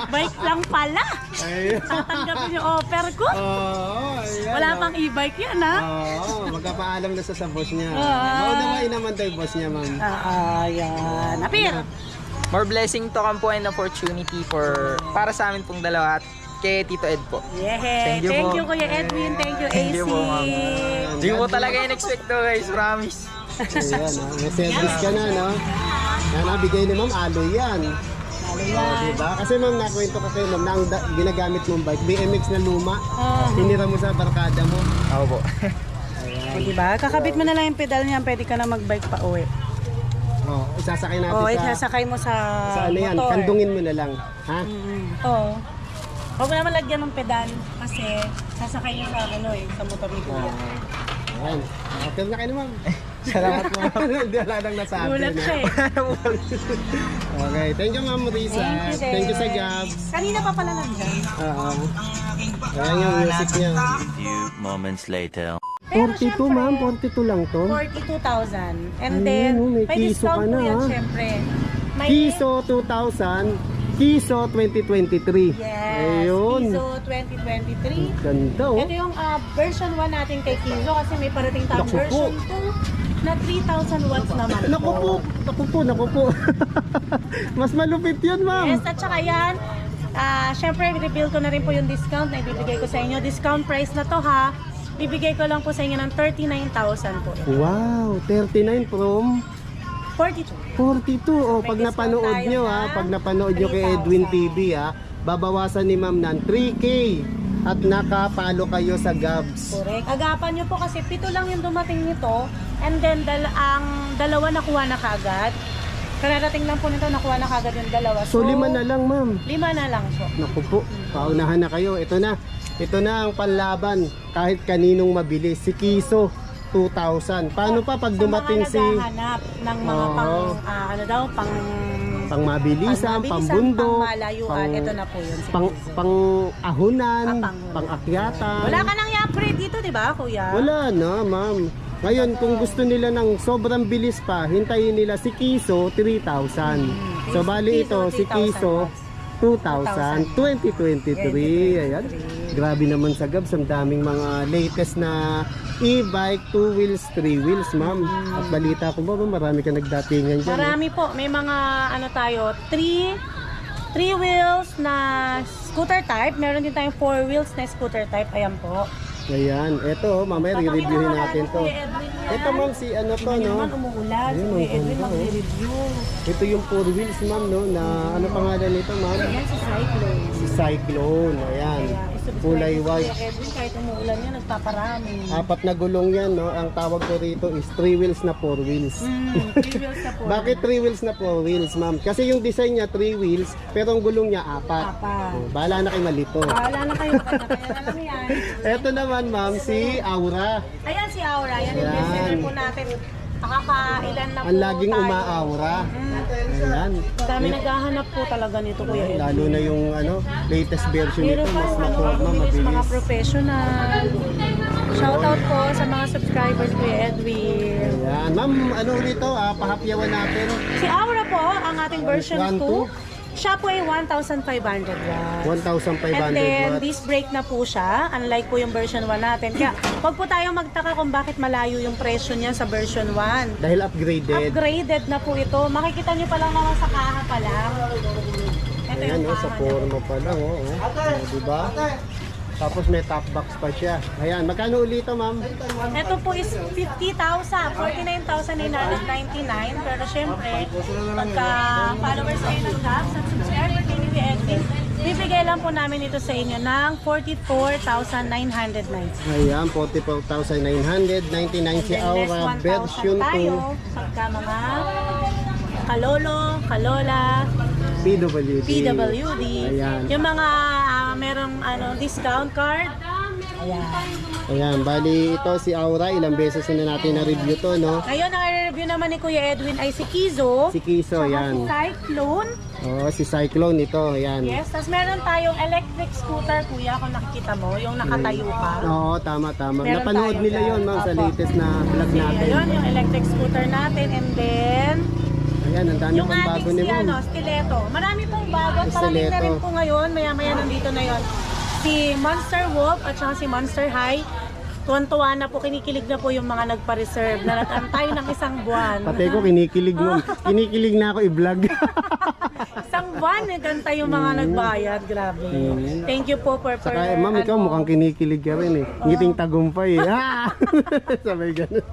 Bike lang pala. Ayun. Tatanggapin yung offer ko. Oo, ayan. Wala pang e-bike yan, ha? Oo, magkapaalam na sa boss niya. Ah. Maunawain naman tayo boss niya, Ma'am. Ayan. Apir. More blessing to come po and opportunity para sa amin pong dalawa at kay Tito Ed po. Yeah. Thank you Thank po. you, Kuya Edwin. Thank you, Thank AC. you po, ma'am. Hindi mo talaga in-expect to guys, promise. Ayan, may service ka na, no? Yan, bigay ni Ma'am, aloy yan. Diba? Kasi Ma'am, nakwento ka kayo, Ma'am, na ang ginagamit mong bike, BMX na luma, tinira mo sa barkada mo. Opo. O, diba? Kakabit mo na lang yung pedal niya, pwede ka na mag-bike pa uwi. Oh, isasakay natin O, sa isasakay mo sa ano yan, motor. kandungin mo na lang. Ha? Oo. Huwag mo naman lagyan ng pedal kasi sasakay niyo sa sa motor ni Kuya. Ayan. Okay na kayo, Ma'am. Salamat po. Hindi, wala nang nasabi. Gulat no? siya eh. Okay, thank you Ma'am Risa. Thank you sa Gabs. Kanina pa pala nandyan. Oo. Ayan yung music niya. Few moments later. Pero 42 syempre, ma'am, 42 lang to. 42,000. And Ayun, then, oh, may may kiso discount ka na, po yan, ha? syempre. May Kiso 2000, Kiso 2023. Yes, Ayun. Kiso 2023. Ganda oh. Ito yung version 1 natin kay Kiso kasi may parating tayong Naku po. version 2 na 3,000 watts naman. Naku po. Mas malupit yun ma'am. Yes, at saka yan, syempre, reveal ko na rin po yung discount na ibibigay ko sa inyo. Discount price na to ha. Bibigay ko lang po sa inyo ng 39,000 po. Wow, 39 from 42. 42. Oh, May pag discount napanood tayo nyo na pag napanood nyo kay 3,000. Edwin TV babawasan ni ma'am ng 3K at nakapalo kayo sa Gabs. Correct. Agapan nyo po kasi 7 lang yung dumating nito and then ang dalawa nakuha na kagad. Kararating lang po nito, nakuha na kagad yung dalawa. So 5 na lang ma'am. 5 na lang po. Naku po, paunahan na kayo. Ito na ang panlaban kahit kaninong mabilis. Si Kiso 2,000. Paano pa pag dumating sa mga naghahanap ng mga pang mabilisan, pang bundok, pang malayuan, ito na po yun. pang ahunan, Pangunan. pang akyatan. Wala ka nang i-upgrade dito, di ba, kuya? Wala na, ma'am. Ngayon, kung gusto nila ng sobrang bilis pa, hintayin nila si Kiso 3,000. So, bali ito, si Kiso 2,000, 2023. Ayan. Grabe naman sa Gabs, ang daming mga latest na e-bike, 2 wheels, 3 wheels, ma'am. At balita ko ba, marami ka nagdatingan dyan. Marami po. May mga tayo, 3 wheels na scooter type. Meron din tayong 4 wheels na scooter type. Ayan po. Ayan, eto, mamaya re-reviewin natin to. Ito ma'am, si ano to, Ano no? naman, umuulan. Ayun, Si ang Kuya Edwin ganda, oh. magre-review. Ito yung 4 wheels, ma'am, no? Na ano pangalan nito, ma'am? Ayan si Cyclone. Si Cyclone, ayan. Kulay white. Kuya Edwin, kahit umuulan yan, nagpaparami. 4 na gulong yan, no? Ang tawag ko rito is 3 wheels na 4 wheels. 3 wheels na po. Bakit 3 wheels na 4 wheels, ma'am? Kasi yung design niya 3 wheels, pero ang gulong niya 4. Apat. Oh, bahala na kayo malito. Wala na kayo. Kanya na lang yan. Ito naman, ma'am, si Aura. Ayan si Aura. Yan yung Ayan. bestseller po natin. Nakakailan na po Ang laging tayo. umaaura. Ayan. Dami naghahanap po talaga nito, Kuya Edwin. Lalo na yung latest version Pero nito, pa, mas maturma, mga mabilis. professional. Shoutout po sa mga subscribers, Kuya Edwin. Ayan. Ma'am, ano rito, pahapyawan natin. Si Aura po, ang ating version 1, 2. Siya po ay 1,500 watts. 1,500 And then, watts. disc brake na po siya. Unlike po yung version 1 natin. Kaya, wag po tayong magtaka kung bakit malayo yung presyo niya sa version 1. Dahil upgraded. Upgraded na po ito. Makikita niyo pa lang naman sa kaha pa lang. Ito Ayan, yung oh, sa kaha niya. forma pa lang, oh. Diba? Tapos may top box pa siya. Ayan, magkano ulit ito, ma'am? Ito po is 50,000, 49,999. Pero syempre, pagka followers kayo ng Gabs at subscriber kayo ni Edwin, bibigay lang po namin ito sa inyo ng 44,990. Ayan, 44,999 si Then less Aura 1,000 version tayo pagka mga kalolo, kalola, 2 PWD. PWD. Ayan. Yung mga merong discount card. Ayan. Ayan, bali ito si Aura, ilang beses na natin na-review to, no? Ngayon, ang review naman ni Kuya Edwin ay si Kizo. Si Kiso, Tsaka yan. si Cyclone. Oh, si Cyclone ito, ayan. Yes, tapos meron tayong electric scooter, kuya, kung nakikita mo, yung nakatayo ka. Oo, tama. Meron Napanood tayo nila dyan. yon ma'am sa Opo. latest na vlog natin. Ayun, yung electric scooter natin. And then, Ayan, ang dami yung pang bago ating ni si ma'am. stiletto. Marami pong bago. At parating na Stiletto. rin po ngayon. Maya-maya nandito na yon. Si Monster Wolf at saka si Monster High. Tuwan-tuwa na po, kinikilig na po yung mga nagpa-reserve na nag-antay ng isang buwan. Pati ko kinikilig mo. Kinikilig na ako i-vlog. Isang buwan, nagantay yung mga nagbayad. Grabe. Thank you po for Saka ma'am, ikaw mukhang kinikilig ka rin eh. Ngiting tagumpay eh. Ah! Sabay ganun.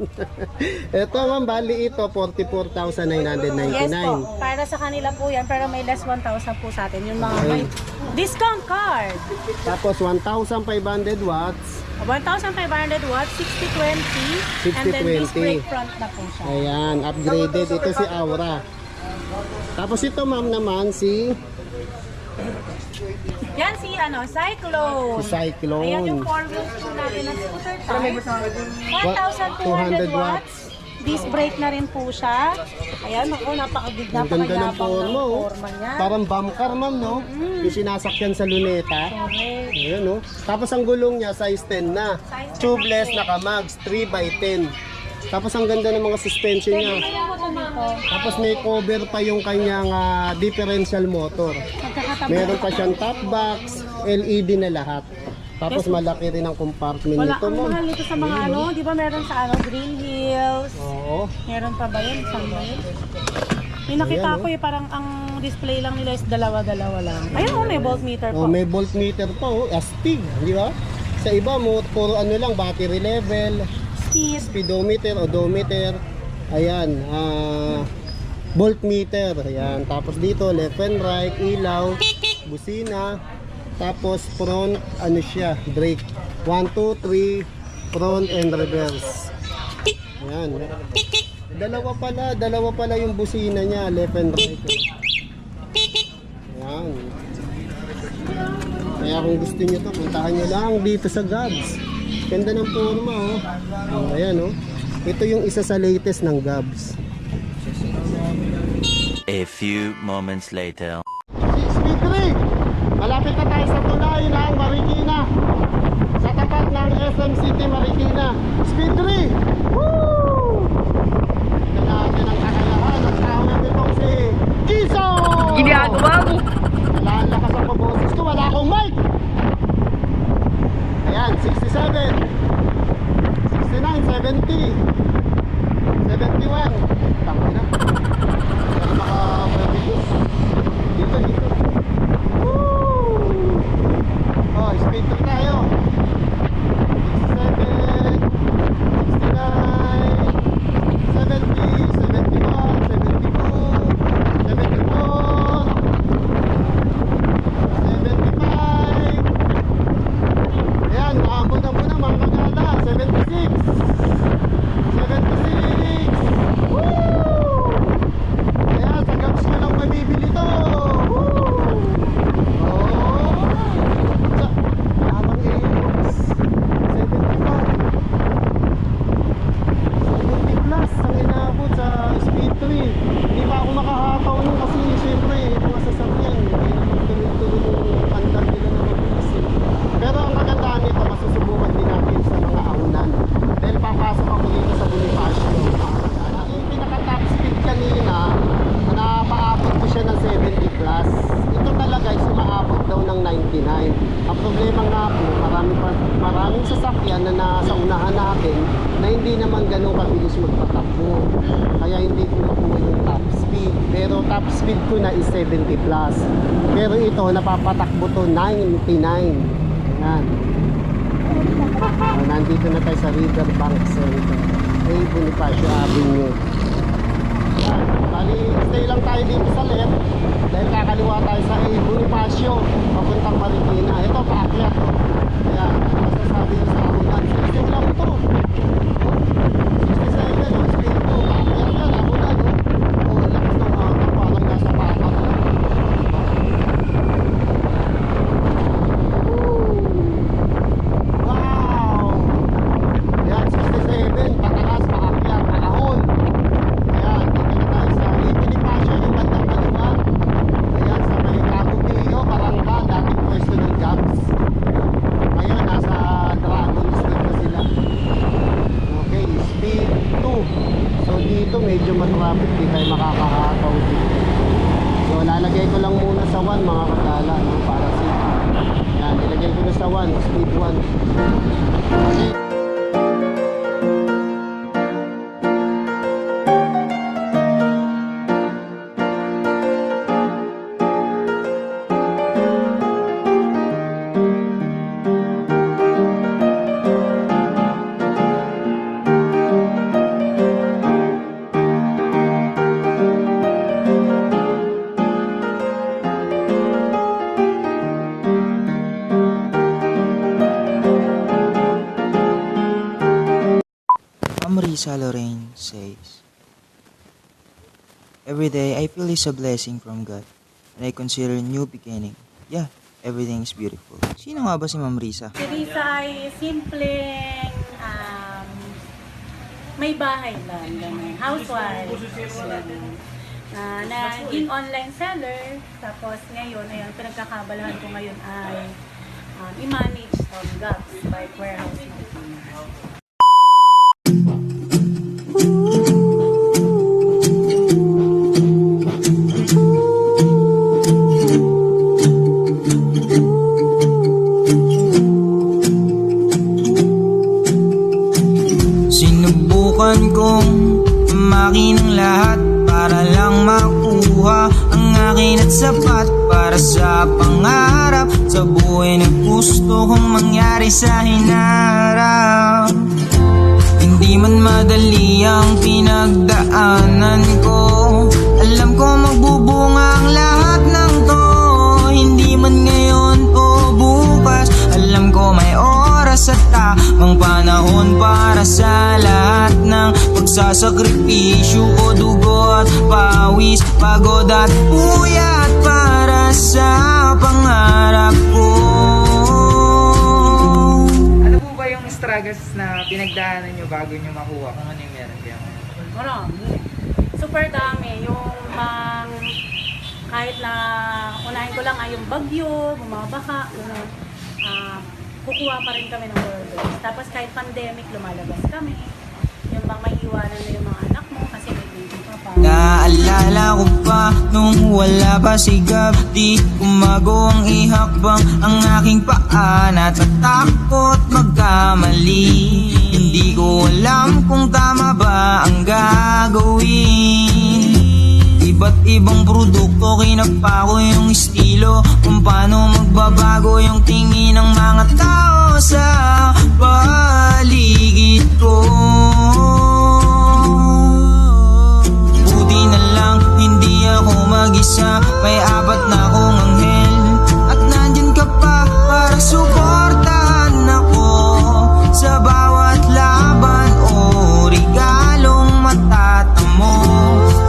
Ito ma'am, bali ito, 44,999. Yes po, para sa kanila po yan, pero may less 1,000 po sa atin. Yung mga may discount card. Tapos 1,500 watts. 1,500 watts, 60-20, and then disc 60-20. brake front na po siya. Ayan, upgraded. Ito si Aura. Tapos ito ma'am naman si Yan si Cyclone. Cyclone. Ayan yung 4 wheels po natin na scooter type. 1,200 watts. disc brake na rin po siya. Ayan, ako, napakaganda, Ang ganda ng napakayabang ng forma, oh. forma niya. Parang bump car, ma'am, no? Yung sinasakyan sa luneta. Correct. Ayan, no? Tapos ang gulong niya, size 10 na. Size 10 Tubeless, na naka-mags, 3x10. Tapos ang ganda ng mga suspension niya. Kaya ko dito, Tapos may cover pa yung kanyang differential motor. magkakatabi. Meron pa siyang top box, LED na lahat. Tapos malaki rin ang compartment Wala, nito, ang ma'am. mahal nito sa mga ano, di ba meron sa ano, Green Hills. Oo. Meron pa ba yun? Saan ba yun? May nakita Ayan, ko eh, parang ang display lang nila is dalawa-dalawa lang. Ayun, oh, may voltmeter Oh, po. may voltmeter pa, oh. Astig, di ba? Sa iba mo, puro ano lang, battery level, Speed. speedometer, odometer. Ayan, voltmeter. Ayan, tapos dito, left and right, ilaw, busina. Tapos front, ano siya, brake. 1, 2, 3, front and reverse. Ayan. Dalawa pala yung busina niya, left and right. Ayan. Kaya kung gusto niyo to, puntahan niyo lang dito sa Gabs. Ganda ng forma, oh. Oh, ayan, oh. Ito yung isa sa latest ng Gabs. A few moments later. Speed 3! Malapit na tayo sa tulay ng Marikina. Sa tapat ng SM City Marikina. Speed 3! Woo! Tignan natin ang kakayahan ng tao nitong si Kiso! Ginagawa mo! Wala ang lakas ang paboses ko, wala akong mic! Ayan, 67 69, 70 71 Tama na. Pero maka-pabilis. Dito. Woo! Oh, speed 2 tayo. 67 69 70 71 72 74 75. Ayan, maambon na muna mga kagala. 76 76. Woo! Ayan, sa Gabs ko lang mabibili to. Woo! Oh! Sa, habang i-box. 75 70 plus ang inaabot sa speed 3. Hindi pa ako makahataw nun kasi siyempre mga sasakyan hindi naman tuloy-tuloy yung andar nila na mabilis eh. Pero ang magandaan nito, masusubukan din natin sa mga aunan dahil papasok ako dito sa Bonifacio. Yung pinaka-top speed kanina, napaabot ko siya ng 70 plus. Ito talaga is umaabot daw ng 99. Ang problema nga po, maraming sasakyan na nasa unahan natin na hindi naman ganun kabilis magpatakbo. Kaya hindi ko nakuha yung top speed. Pero top speed ko na is 70 plus. Pero ito, napapatakbo to 99. Ayan. Nandito na tayo sa Riverbank Center. Bonifacio Avenue. Ayan. Bali, stay lang tayo dito sa left. Dahil kakaliwa tayo sa Bonifacio. Papuntang Marikina. Ito, paakyat to. Ayan. Masasabi nyo sa akin. System lang to. 67, speed 2. Paakyat yan. Ako na, no? Oh, lakas ng hangin. Parang nasa patak. Wow! Ayan, 67. Patakas, paakyat, paahon. Ayan, dito na tayo sa Bonifacio, yung bandang kaliwa. Ayan, sa may Cagubio, Barangka, dating pwesto ng Gabs. Ngayon, nasa Dragon Street na sila. Okay, speed 2. So dito medyo matraffic, di tayo makakahataw dito. So lalagay ko lang muna sa 1 mga kagala, no, para safe. Ayan, ilagay ko na sa 1, speed 1. Okay. Marisa Lorraine says, every day I feel is a blessing from God and I consider a new beginning. Yeah, everything is beautiful. Sino nga ba si Ma'am Risa? Si Risa ay simpleng may bahay lang, ganun. Housewife. Naging online seller, tapos ngayon, ayun, pinagkakabalahan ko ngayon ay i-manage Gabs Bike Warehouse natin. Sinubukan kong tumaki ng lahat para lang makuha ang akin at sapat para sa pangarap sa buhay na gusto kong mangyari sa hinarap. Hindi man madali ang pinagdaanan ko, alam ko magbubunga ang lahat ng to. Hindi man ngayon o bukas, alam ko may oras at tamang panahon para sa lahat ng pagsasakripisyo o dugo at pawis, pagod at puyat para sa pangarap ko. Ano po ba yung struggles na pinagdaanan nyo bago nyo makuha kung ano yung meron kayo? Marami. Super dami. Yung kahit na unahin ko lang ay yung bagyo, bumabaka, kukuha pa rin kami ng orders. Tapos kahit pandemic, lumalabas kami. Yung bang may iwanan na yung mga anak mo kasi may baby ka pa. Naalala ko pa nung wala pa si Gab, di umago ang ihakbang ang aking paa. Natatakot magkamali, hindi ko alam kung tama ba ang gagawin. Iba't ibang produkto, kinapa ko yung estilo, kung paano magbabago yung tingin ng mga tao sa paligid ko. Buti na lang hindi ako mag-isa, may 4 na akong anghel, at nandyan ka pa para suportahan ako sa bawat laban o regalong matatamo.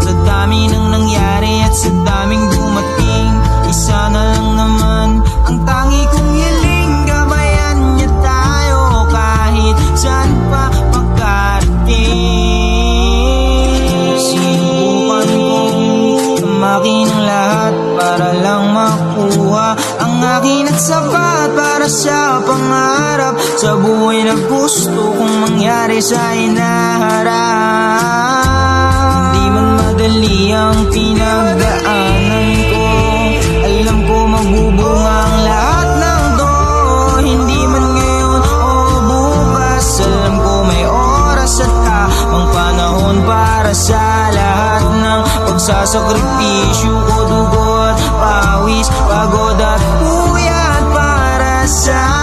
Sa dami ng nangyari at sa daming dumating, isa na lang naman ang tangi kong hiling, gabayan niya tayo kahit saan pa magkarating. Sinubukan kong tumaki ng lahat para lang makuha ang akin at sapat para sa pangarap sa buhay na gusto kong mangyari sa hinaharap. Hindi man madali ang pinagdaanan ko, alam ko magbubunga ang lahat ng to. Hindi man ngayon o bukas, alam ko may oras at tamang panahon para sa lahat ng pagsasakripisyo ko, dugo at pawis, pagod at puyat para sa